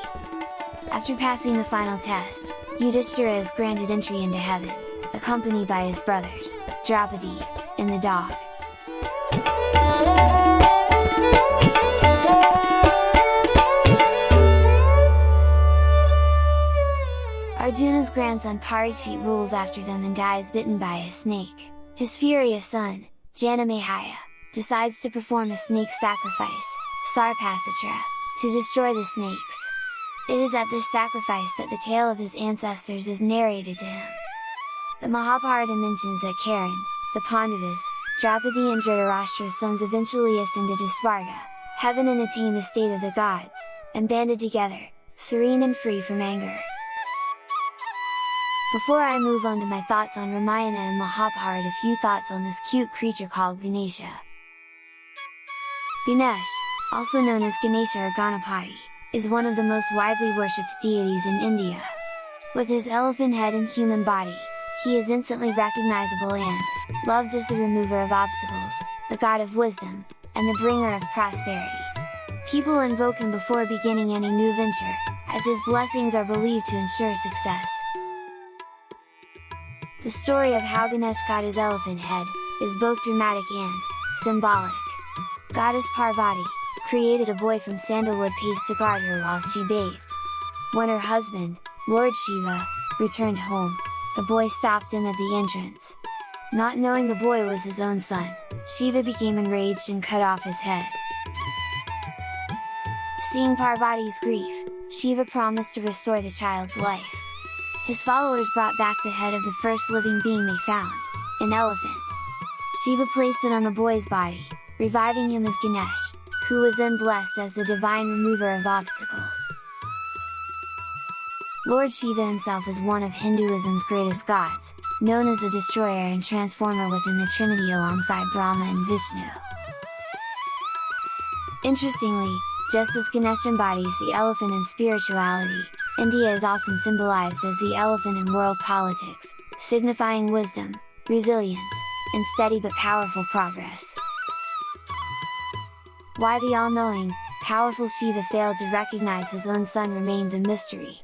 [SPEAKER 1] After passing the final test, Yudhishthira is granted entry into heaven, accompanied by his brothers, Draupadi, and the dog. Arjuna's grandson Parikshit rules after them and dies bitten by a snake. His furious son, Janamehaya, decides to perform a snake sacrifice, Sarpasatra, to destroy the snakes. It is at this sacrifice that the tale of his ancestors is narrated to him. The Mahabharata mentions that Karan, the Pandavas, Draupadi and Dhritarashtra's sons eventually ascended to Svarga, heaven, and attained the state of the gods, and banded together, serene and free from anger. Before I move on to my thoughts on Ramayana and Mahabharata, a few thoughts on this cute creature called Ganesha. Ganesh, also known as Ganesha or Ganapati, is one of the most widely worshipped deities in India. With his elephant head and human body, he is instantly recognizable and loved as the remover of obstacles, the god of wisdom, and the bringer of prosperity. People invoke him before beginning any new venture, as his blessings are believed to ensure success. The story of how Ganesh got his elephant head is both dramatic and symbolic. Goddess Parvati created a boy from sandalwood paste to guard her while she bathed. When her husband, Lord Shiva, returned home, the boy stopped him at the entrance. Not knowing the boy was his own son, Shiva became enraged and cut off his head. Seeing Parvati's grief, Shiva promised to restore the child's life. His followers brought back the head of the first living being they found, an elephant. Shiva placed it on the boy's body, reviving him as Ganesh, who was then blessed as the divine remover of obstacles. Lord Shiva himself is one of Hinduism's greatest gods, known as the destroyer and transformer within the Trinity alongside Brahma and Vishnu. Interestingly, just as Ganesh embodies the elephant in spirituality, India is often symbolized as the elephant in world politics, signifying wisdom, resilience, and steady but powerful progress. Why the all-knowing, powerful Shiva failed to recognize his own son remains a mystery.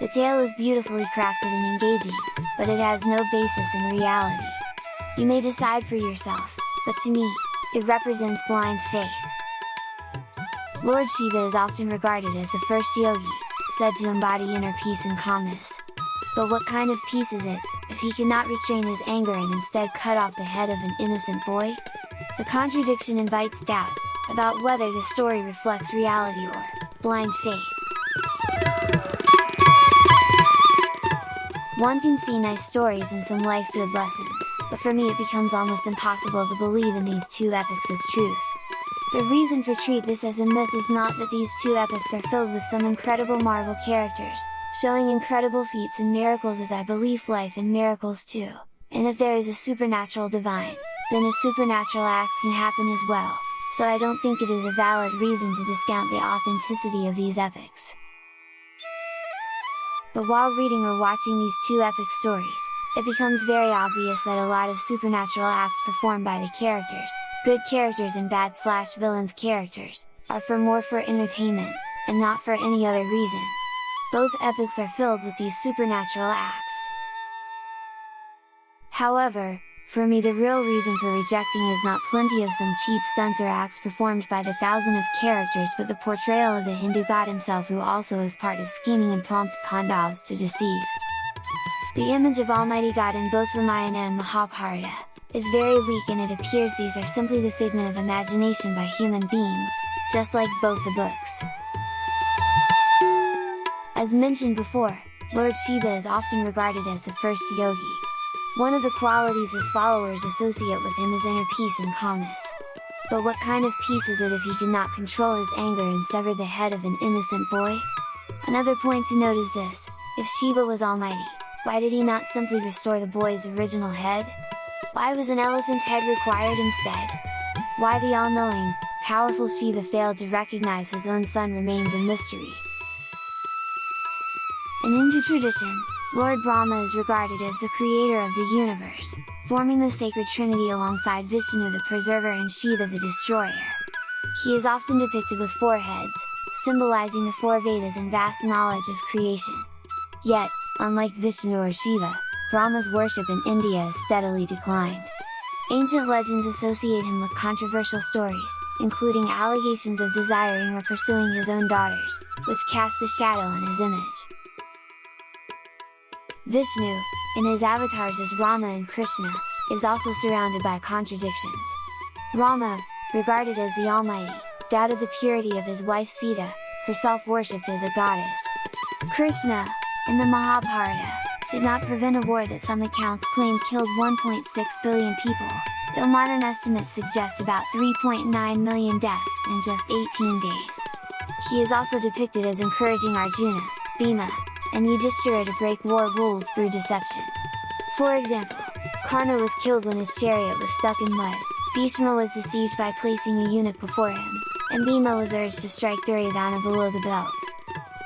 [SPEAKER 1] The tale is beautifully crafted and engaging, but it has no basis in reality. You may decide for yourself, but to me, it represents blind faith. Lord Shiva is often regarded as the first yogi, said to embody inner peace and calmness. But what kind of peace is it, if he cannot restrain his anger and instead cut off the head of an innocent boy? The contradiction invites doubt, about whether the story reflects reality or blind faith. One can see nice stories and some life good lessons, but for me it becomes almost impossible to believe in these two epics as truth. The reason for treat this as a myth is not that these two epics are filled with some incredible Marvel characters, showing incredible feats and miracles, as I believe life in miracles too, and if there is a supernatural divine, then a supernatural acts can happen as well, so I don't think it is a valid reason to discount the authenticity of these epics. But while reading or watching these two epic stories, it becomes very obvious that a lot of supernatural acts performed by the characters, good characters and bad/villains characters, are more for entertainment, and not for any other reason. Both epics are filled with these supernatural acts. However, for me the real reason for rejecting is not plenty of some cheap stunts or acts performed by the thousand of characters, but the portrayal of the Hindu god himself, who also is part of scheming and prompt Pandavas to deceive. The image of Almighty God in both Ramayana and Mahabharata is very weak, and it appears these are simply the figment of imagination by human beings, just like both the books. As mentioned before, Lord Shiva is often regarded as the first yogi. One of the qualities his followers associate with him is inner peace and calmness. But what kind of peace is it if he cannot control his anger and sever the head of an innocent boy? Another point to note is this: if Shiva was almighty, why did he not simply restore the boy's original head? Why was an elephant's head required instead? Why the all-knowing, powerful Shiva failed to recognize his own son remains a mystery. In Hindu tradition, Lord Brahma is regarded as the creator of the universe, forming the sacred trinity alongside Vishnu the preserver and Shiva the destroyer. He is often depicted with 4 heads, symbolizing the 4 Vedas and vast knowledge of creation. Yet, unlike Vishnu or Shiva, Brahma's worship in India has steadily declined. Ancient legends associate him with controversial stories, including allegations of desiring or pursuing his own daughters, which cast a shadow on his image. Vishnu, in his avatars as Rama and Krishna, is also surrounded by contradictions. Rama, regarded as the Almighty, doubted the purity of his wife Sita, herself worshipped as a goddess. Krishna, in the Mahabharata, did not prevent a war that some accounts claim killed 1.6 billion people, though modern estimates suggest about 3.9 million deaths in just 18 days. He is also depicted as encouraging Arjuna, Bhima, and Yudhishthira to break war rules through deception. For example, Karna was killed when his chariot was stuck in mud, Bhishma was deceived by placing a eunuch before him, and Bhima was urged to strike Duryodhana below the belt.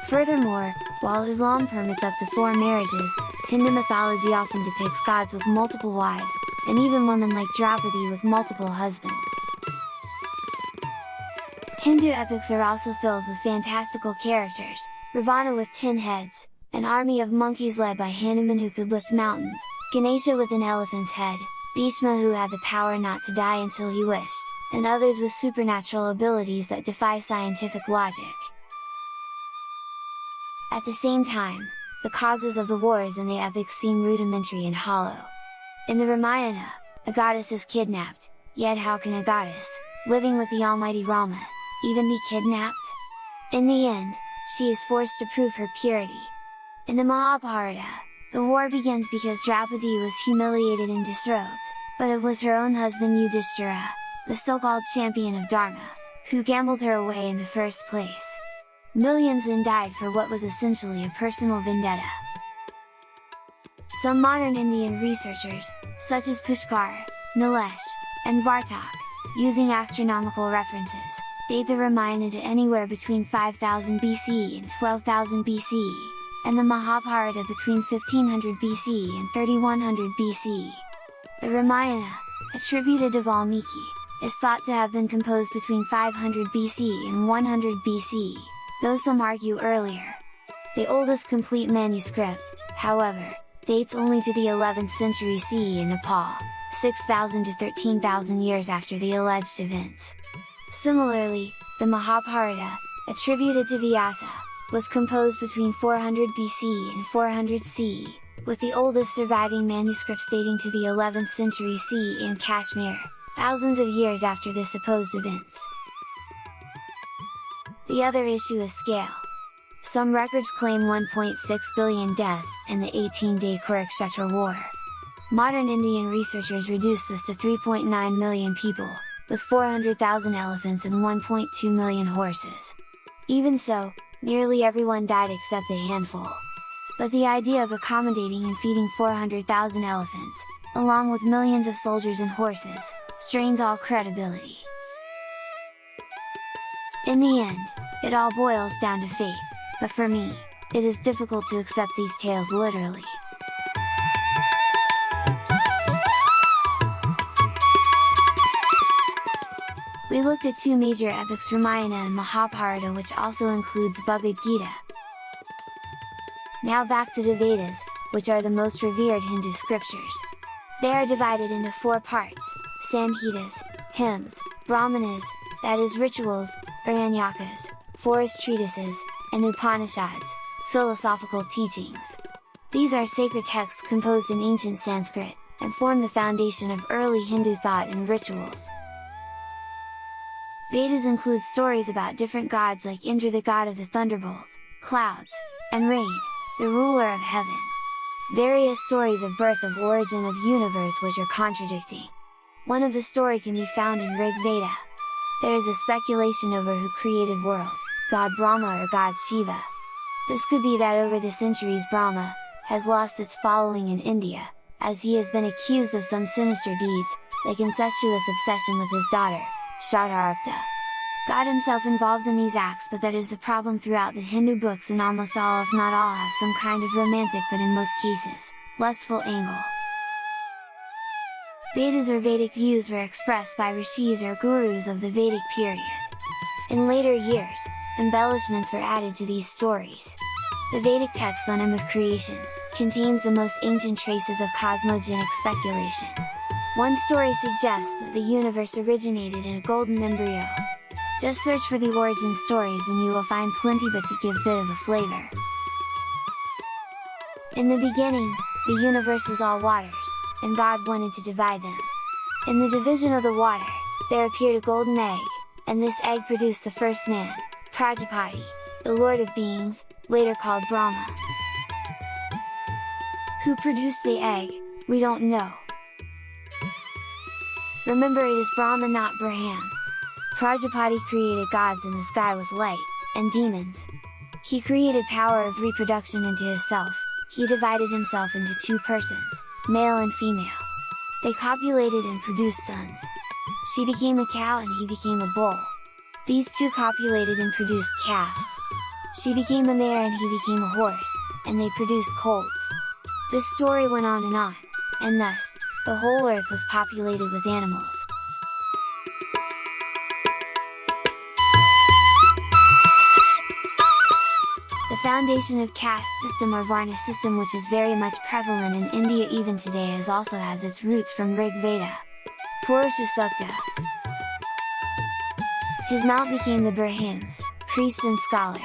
[SPEAKER 1] Furthermore, while Islam permits up to 4 marriages, Hindu mythology often depicts gods with multiple wives, and even women like Draupadi with multiple husbands. Hindu epics are also filled with fantastical characters: Ravana with 10 heads, an army of monkeys led by Hanuman who could lift mountains, Ganesha with an elephant's head, Bhishma who had the power not to die until he wished, and others with supernatural abilities that defy scientific logic. At the same time, the causes of the wars in the epics seem rudimentary and hollow. In the Ramayana, a goddess is kidnapped, yet how can a goddess, living with the almighty Rama, even be kidnapped? In the end, she is forced to prove her purity. In the Mahabharata, the war begins because Draupadi was humiliated and disrobed, but it was her own husband Yudhishthira, the so-called champion of Dharma, who gambled her away in the first place. Millions then died for what was essentially a personal vendetta. Some modern Indian researchers, such as Pushkar, Nilesh, and Vartak, using astronomical references, date the Ramayana to anywhere between 5000 BC and 12,000 BC, and the Mahabharata between 1500 BC and 3100 BC. The Ramayana, attributed to Valmiki, is thought to have been composed between 500 BC and 100 BC, though some argue earlier. The oldest complete manuscript, however, dates only to the 11th century CE in Nepal, 6,000 to 13,000 years after the alleged events. Similarly, the Mahabharata, attributed to Vyasa, was composed between 400 BC and 400 CE, with the oldest surviving manuscripts dating to the 11th century CE in Kashmir, thousands of years after the supposed events. The other issue is scale. Some records claim 1.6 billion deaths in the 18-day Kurukshetra war. Modern Indian researchers reduce this to 3.9 million people, with 400,000 elephants and 1.2 million horses. Even so, nearly everyone died except a handful. But the idea of accommodating and feeding 400,000 elephants, along with millions of soldiers and horses, strains all credibility. In the end, it all boils down to faith, but for me, it is difficult to accept these tales literally. We looked at two major epics, Ramayana and Mahabharata, which also includes Bhagavad Gita. Now back to the Vedas, which are the most revered Hindu scriptures. They are divided into 4 parts: Samhitas, hymns; Brahmanas, that is rituals; Aranyakas, forest treatises; and Upanishads, philosophical teachings. These are sacred texts composed in ancient Sanskrit, and form the foundation of early Hindu thought and rituals. Vedas include stories about different gods like Indra, the god of the thunderbolt, clouds, and rain, the ruler of heaven. Various stories of birth, of origin of universe which are contradicting. One of the story can be found in Rig Veda. There is a speculation over who created world, God Brahma or God Shiva. This could be that over the centuries Brahma has lost its following in India, as he has been accused of some sinister deeds, like incestuous obsession with his daughter, Shadarapta. God himself involved in these acts, but that is the problem throughout the Hindu books, and almost all, if not all, have some kind of romantic, but in most cases, lustful angle. Vedas or Vedic views were expressed by rishis or gurus of the Vedic period. In later years, embellishments were added to these stories. The Vedic text on hymn of creation contains the most ancient traces of cosmogonic speculation. One story suggests that the universe originated in a golden embryo. Just search for the origin stories and you will find plenty, but to give a bit of a flavor. In the beginning, the universe was all waters, and God wanted to divide them. In the division of the water, there appeared a golden egg, and this egg produced the first man, Prajapati, the lord of beings, later called Brahma. Who produced the egg, we don't know. Remember, it is Brahma, not Braham. Prajapati created gods in the sky with light, and demons. He created power of reproduction into himself. He divided himself into 2 persons, male and female. They copulated and produced sons. She became a cow and he became a bull. These 2 copulated and produced calves. She became a mare and he became a horse, and they produced colts. This story went on, and thus, the whole earth was populated with animals. The foundation of caste system or Varna system, which is very much prevalent in India even today, also has its roots from Rig Veda. Purusha Sukta. His mount became the Brahmins, priests and scholars;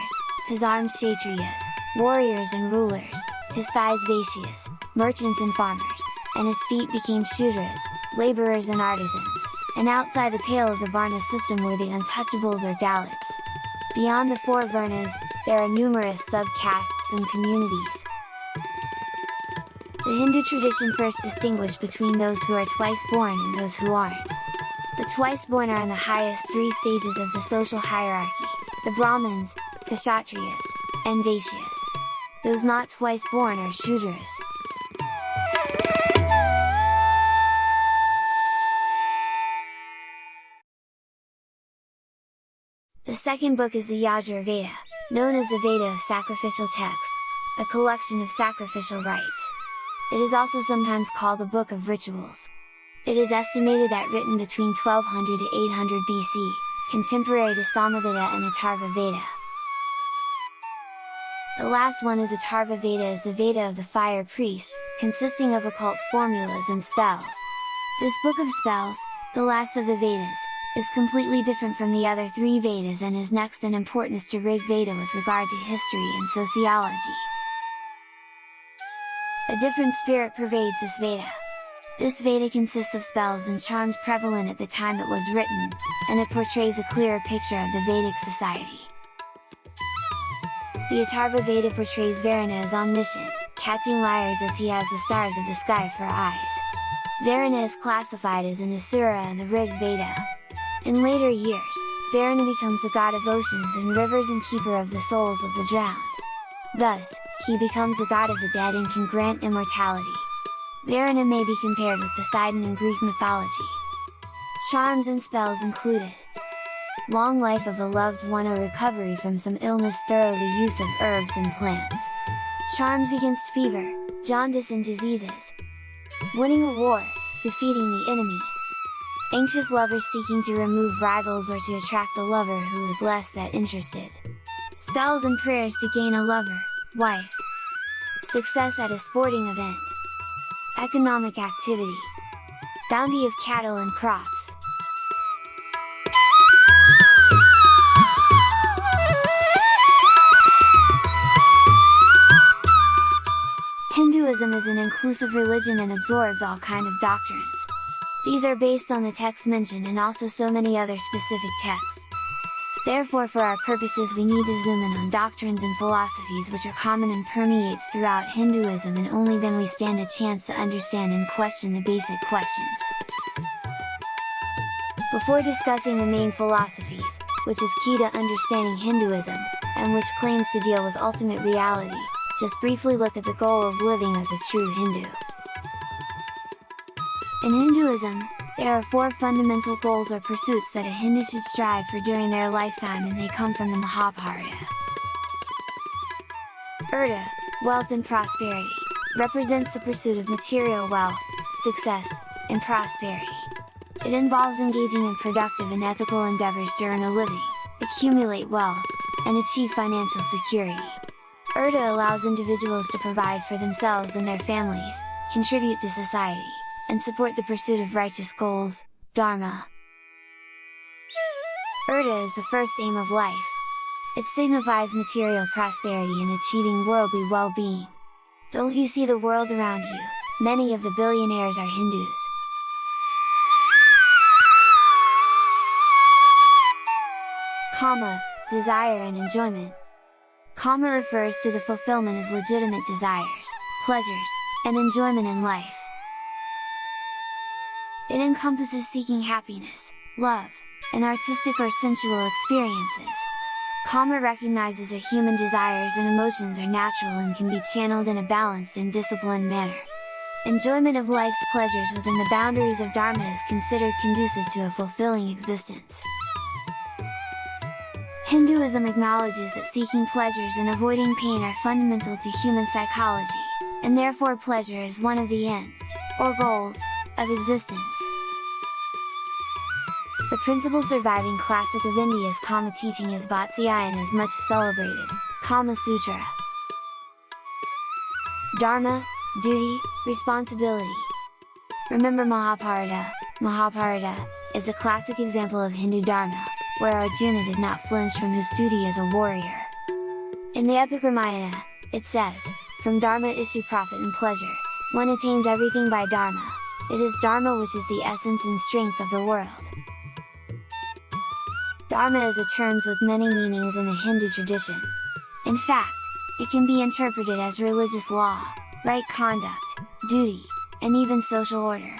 [SPEAKER 1] his arms Kshatriyas, warriors and rulers; his thighs Vaishyas, merchants and farmers; and his feet became Shudras, laborers and artisans, and outside the pale of the Varna system were the untouchables or Dalits. Beyond the 4 Varnas, there are numerous sub-castes and communities. The Hindu tradition first distinguished between those who are twice born and those who aren't. The twice born are in the highest 3 stages of the social hierarchy: the Brahmins, Kshatriyas, and Vaishyas. Those not twice born are Shudras. The second book is the Yajur-Veda, known as the Veda of Sacrificial Texts, a collection of sacrificial rites. It is also sometimes called the Book of Rituals. It is estimated that written between 1200 to 800 BC, contemporary to Samaveda and Atharva Veda. The last one is Atharva Veda, is the Veda of the fire priest, consisting of occult formulas and spells. This book of spells, the last of the Vedas, is completely different from the other three Vedas and is next in importance to Rig Veda with regard to history and sociology. A different spirit pervades this Veda. This Veda consists of spells and charms prevalent at the time it was written, and it portrays a clearer picture of the Vedic society. The Atharva Veda portrays Varuna as omniscient, catching liars as he has the stars of the sky for eyes. Varuna is classified as an Asura in the Rig Veda. In later years, Varuna becomes the god of oceans and rivers and keeper of the souls of the drowned. Thus, he becomes the god of the dead and can grant immortality. Varuna may be compared with Poseidon in Greek mythology. Charms and spells included long life of a loved one or recovery from some illness, thoroughly use of herbs and plants. Charms against fever, jaundice and diseases. Winning a war, defeating the enemy. Anxious lovers seeking to remove rivals or to attract the lover who is less that interested. Spells and prayers to gain a lover, wife. Success at a sporting event. Economic activity. Bounty of cattle and crops. Hinduism is an inclusive religion and absorbs all kind of doctrines. These are based on the texts mentioned and also so many other specific texts. Therefore, for our purposes we need to zoom in on doctrines and philosophies which are common and permeates throughout Hinduism, and only then we stand a chance to understand and question the basic questions. Before discussing the main philosophies, which is key to understanding Hinduism, and which claims to deal with ultimate reality, just briefly look at the goal of living as a true Hindu. In Hinduism, there are 4 fundamental goals or pursuits that a Hindu should strive for during their lifetime, and they come from the Mahabharata. Urta, wealth and prosperity, represents the pursuit of material wealth, success, and prosperity. It involves engaging in productive and ethical endeavors to earn a living, accumulate wealth, and achieve financial security. Urta allows individuals to provide for themselves and their families, contribute to society, and support the pursuit of righteous goals, dharma. Urta is the first aim of life. It signifies material prosperity and achieving worldly well-being. Don't you see the world around you? Many of the billionaires are Hindus. Kama, desire and enjoyment. Kama refers to the fulfillment of legitimate desires, pleasures, and enjoyment in life. It encompasses seeking happiness, love, and artistic or sensual experiences. Kama recognizes that human desires and emotions are natural and can be channeled in a balanced and disciplined manner. Enjoyment of life's pleasures within the boundaries of Dharma is considered conducive to a fulfilling existence. Hinduism acknowledges that seeking pleasures and avoiding pain are fundamental to human psychology, and therefore pleasure is one of the ends, or goals, of existence. The principal surviving classic of India's Kama teaching is Vatsyayana's much celebrated Kama Sutra. Dharma, duty, responsibility. Remember Mahabharata? Mahabharata is a classic example of Hindu Dharma, where Arjuna did not flinch from his duty as a warrior. In the epic Ramayana, it says, "From Dharma issue profit and pleasure, one attains everything by Dharma. It is Dharma which is the essence and strength of the world." Dharma is a term with many meanings in the Hindu tradition. In fact, it can be interpreted as religious law, right conduct, duty, and even social order.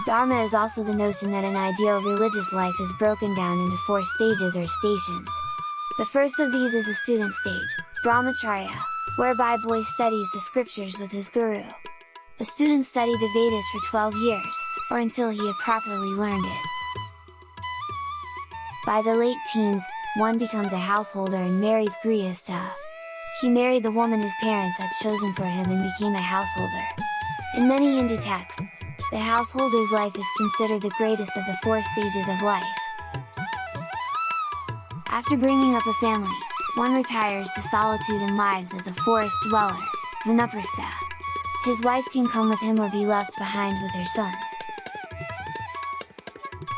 [SPEAKER 1] Dharma is also the notion that an ideal religious life is broken down into 4 stages or stations. The first of these is the student stage, Brahmacharya, whereby boy studies the scriptures with his guru. A student studied the Vedas for 12 years, or until he had properly learned it. By the late teens, one becomes a householder and marries Grihastha. He married the woman his parents had chosen for him and became a householder. In many Hindu texts, the householder's life is considered the greatest of the four stages of life. After bringing up a family, one retires to solitude and lives as a forest dweller, Vanaprastha. His wife can come with him or be left behind with her sons.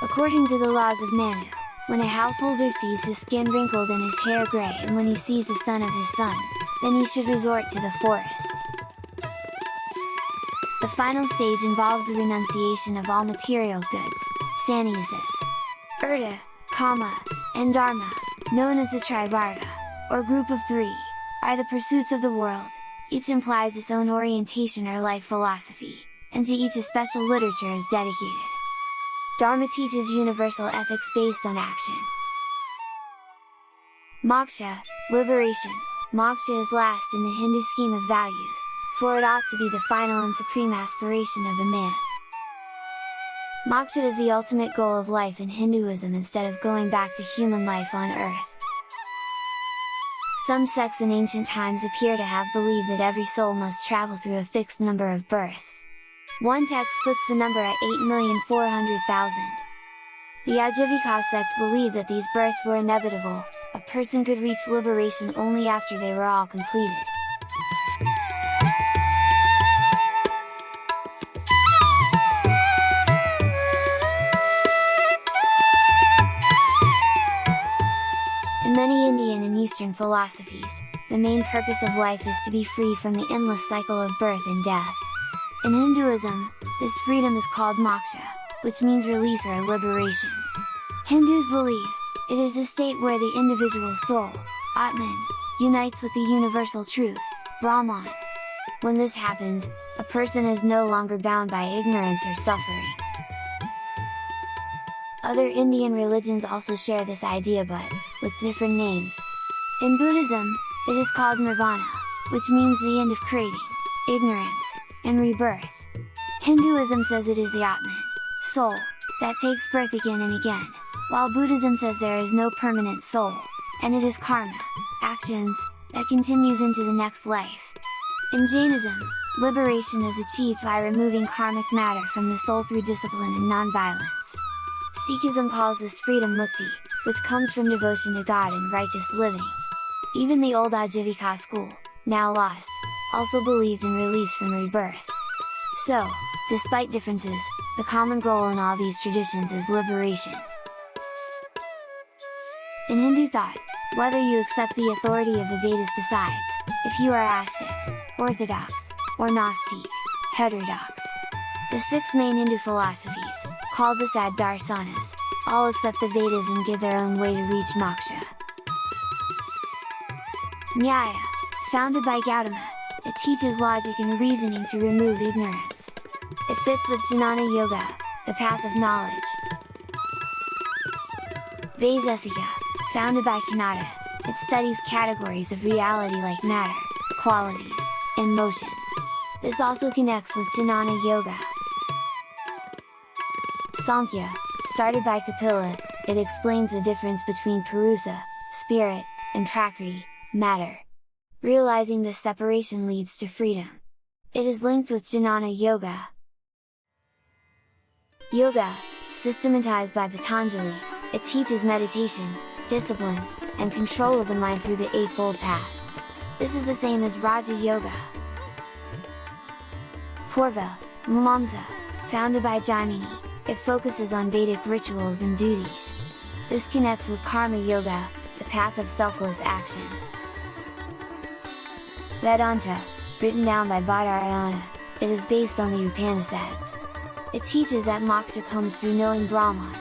[SPEAKER 1] According to the laws of Manu, when a householder sees his skin wrinkled and his hair grey, and when he sees the son of his son, then he should resort to the forest. The final stage involves the renunciation of all material goods, sannyasis. Urta, Kama, and Dharma, known as the Trivarga, or group of three, are the pursuits of the world. Each implies its own orientation or life philosophy, and to each a special literature is dedicated. Dharma teaches universal ethics based on action. Moksha, liberation. Moksha is last in the Hindu scheme of values, for it ought to be the final and supreme aspiration of the man. Moksha is the ultimate goal of life in Hinduism instead of going back to human life on earth. Some sects in ancient times appear to have believed that every soul must travel through a fixed number of births. One text puts the number at 8,400,000. The Ajivika sect believed that these births were inevitable, a person could reach liberation only after they were all completed. In many Indian and Eastern philosophies, the main purpose of life is to be free from the endless cycle of birth and death. In Hinduism, this freedom is called moksha, which means release or liberation. Hindus believe, it is a state where the individual soul, Atman, unites with the universal truth, Brahman. When this happens, a person is no longer bound by ignorance or suffering. Other Indian religions also share this idea but, with different names. In Buddhism, it is called nirvana, which means the end of craving, ignorance, and rebirth. Hinduism says it is the Atman, soul, that takes birth again and again, while Buddhism says there is no permanent soul, and it is karma, actions, that continues into the next life. In Jainism, liberation is achieved by removing karmic matter from the soul through discipline and non-violence. Sikhism calls this freedom mukti, which comes from devotion to God and righteous living. Even the old Ajivika school, now lost, also believed in release from rebirth. So, despite differences, the common goal in all these traditions is liberation. In Hindu thought, whether you accept the authority of the Vedas decides, if you are ascetic, orthodox, or Gnostic, heterodox. The six main Hindu philosophies, called the Sad Darsanas, all accept the Vedas and give their own way to reach moksha. Nyaya, founded by Gautama, it teaches logic and reasoning to remove ignorance. It fits with Jnana Yoga, the path of knowledge. Vaisesika, founded by Kannada, it studies categories of reality like matter, qualities, and motion. This also connects with Jnana Yoga. Samkhya, started by Kapila, it explains the difference between Purusa, spirit, and Prakriti, matter. Realizing this separation leads to freedom. It is linked with Jnana Yoga. Yoga, systematized by Patanjali, it teaches meditation, discipline, and control of the mind through the Eightfold Path. This is the same as Raja Yoga. Purva, Mimamsa, founded by Jaimini, it focuses on Vedic rituals and duties. This connects with Karma Yoga, the path of selfless action. Vedanta, written down by Badarayana, it is based on the Upanishads. It teaches that moksha comes through knowing Brahman.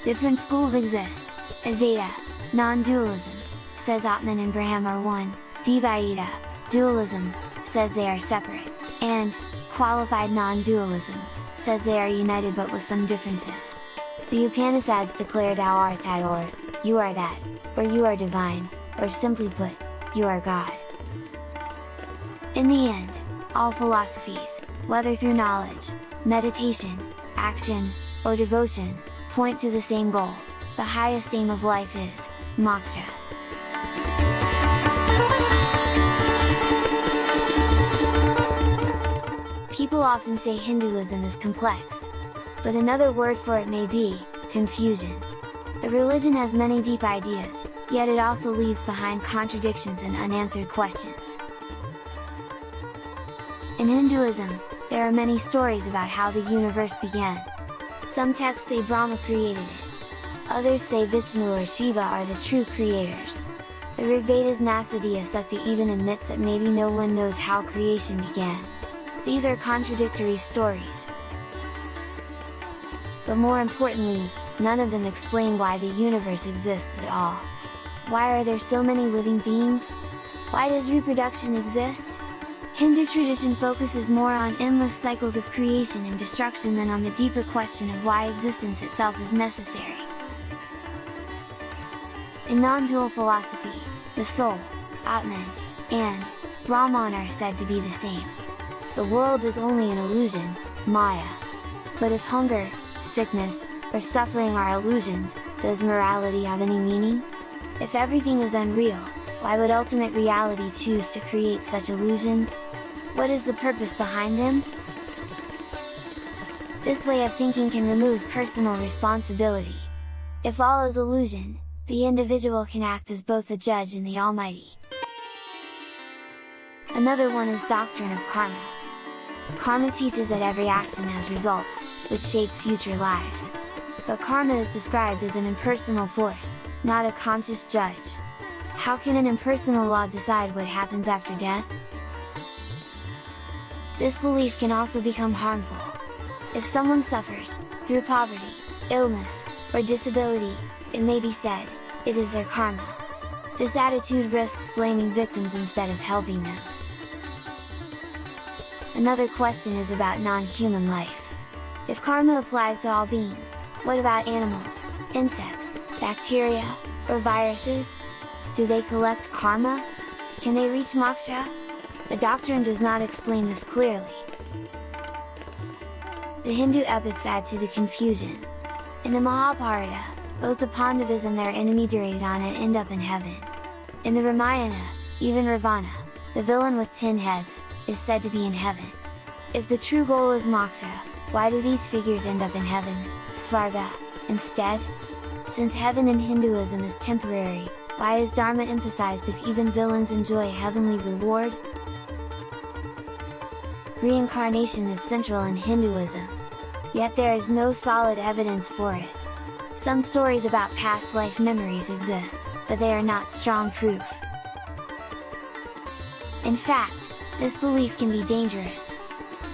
[SPEAKER 1] Different schools exist. Advaita, non-dualism, says Atman and Brahman are one, Dvaita, dualism, says they are separate, and qualified non-dualism, says they are united but with some differences. The Upanishads declare thou art that or, you are that, or you are divine, or simply put, you are God. In the end, all philosophies, whether through knowledge, meditation, action, or devotion, point to the same goal. The highest aim of life is moksha. People often say Hinduism is complex, but another word for it may be confusion. The religion has many deep ideas, yet it also leaves behind contradictions and unanswered questions. In Hinduism, there are many stories about how the universe began. Some texts say Brahma created it. Others say Vishnu or Shiva are the true creators. The Rigveda's Nasadiya Sukta even admits that maybe no one knows how creation began. These are contradictory stories. But more importantly, none of them explain why the universe exists at all. Why are there so many living beings? Why does reproduction exist? Hindu tradition focuses more on endless cycles of creation and destruction than on the deeper question of why existence itself is necessary. In non-dual philosophy, the soul, Atman, and Brahman are said to be the same. The world is only an illusion, Maya. But if hunger, sickness, or suffering are illusions, does morality have any meaning? If everything is unreal, why would ultimate reality choose to create such illusions? What is the purpose behind them? This way of thinking can remove personal responsibility. If all is illusion, the individual can act as both the judge and the Almighty. Another one is doctrine of karma. Karma teaches that every action has results, which shape future lives. But karma is described as an impersonal force, not a conscious judge. How can an impersonal law decide what happens after death? This belief can also become harmful. If someone suffers, through poverty, illness, or disability, it may be said, it is their karma. This attitude risks blaming victims instead of helping them. Another question is about non-human life. If karma applies to all beings, what about animals, insects, bacteria, or viruses? Do they collect karma? Can they reach moksha? The doctrine does not explain this clearly. The Hindu epics add to the confusion. In the Mahabharata, both the Pandavas and their enemy Duryodhana end up in heaven. In the Ramayana, even Ravana, the villain with 10 heads, is said to be in heaven. If the true goal is moksha, why do these figures end up in heaven, Svarga, instead? Since heaven in Hinduism is temporary, why is Dharma emphasized if even villains enjoy heavenly reward? Reincarnation is central in Hinduism. Yet there is no solid evidence for it. Some stories about past life memories exist, but they are not strong proof. In fact, this belief can be dangerous.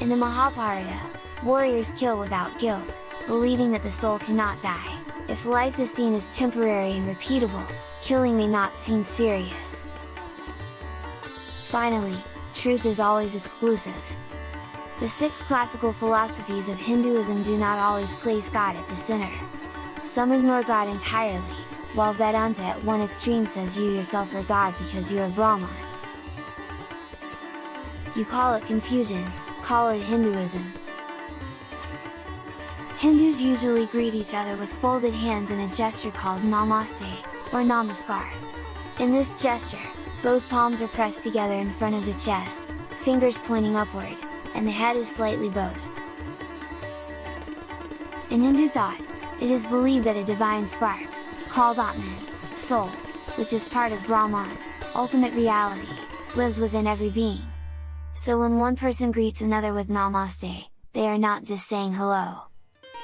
[SPEAKER 1] In the Mahabharata, warriors kill without guilt, believing that the soul cannot die. If life is seen as temporary and repeatable, killing may not seem serious. Finally, truth is always exclusive. The 6 classical philosophies of Hinduism do not always place God at the center. Some ignore God entirely, while Vedanta at one extreme says you yourself are God because you are Brahman. You call it confusion, call it Hinduism. Hindus usually greet each other with folded hands in a gesture called Namaste, or Namaskar. In this gesture, both palms are pressed together in front of the chest, fingers pointing upward, and the head is slightly bowed. In Hindu thought, it is believed that a divine spark, called Atman, soul, which is part of Brahman, ultimate reality, lives within every being. So when one person greets another with Namaste, they are not just saying hello.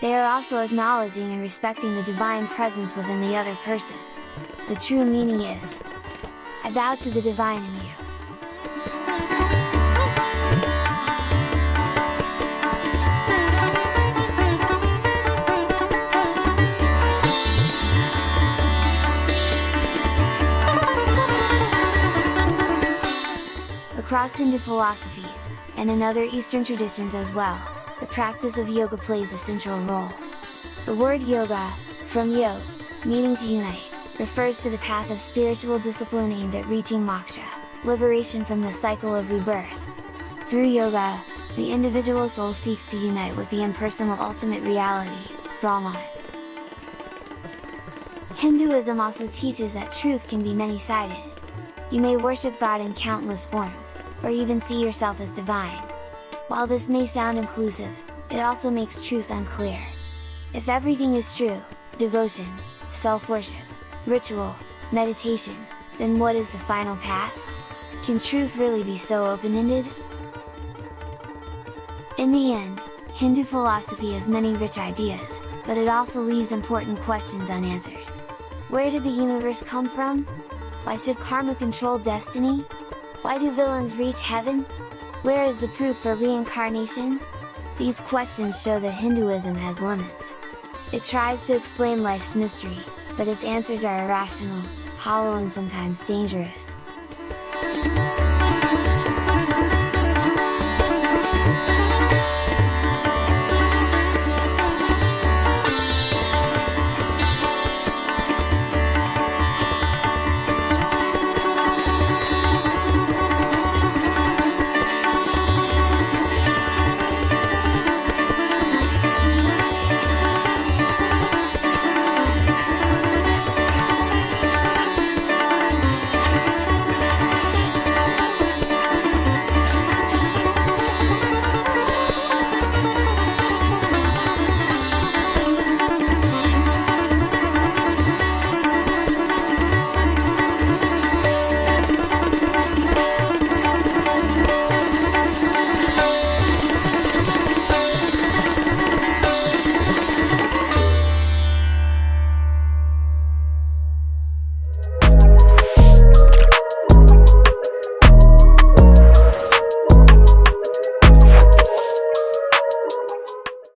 [SPEAKER 1] They are also acknowledging and respecting the divine presence within the other person. The true meaning is, I bow to the divine in you. Across Hindu philosophies, and in other Eastern traditions as well, the practice of yoga plays a central role. The word yoga, from yog, meaning to unite, refers to the path of spiritual discipline aimed at reaching moksha, liberation from the cycle of rebirth. Through yoga, the individual soul seeks to unite with the impersonal ultimate reality, Brahman. Hinduism also teaches that truth can be many-sided. You may worship God in countless forms, or even see yourself as divine. While this may sound inclusive, it also makes truth unclear. If everything is true, devotion, self-worship, ritual, meditation, then what is the final path? Can truth really be so open-ended? In the end, Hindu philosophy has many rich ideas, but it also leaves important questions unanswered. Where did the universe come from? Why should karma control destiny? Why do villains reach heaven? Where is the proof for reincarnation? These questions show that Hinduism has limits. It tries to explain life's mystery, but its answers are irrational, hollow and sometimes dangerous.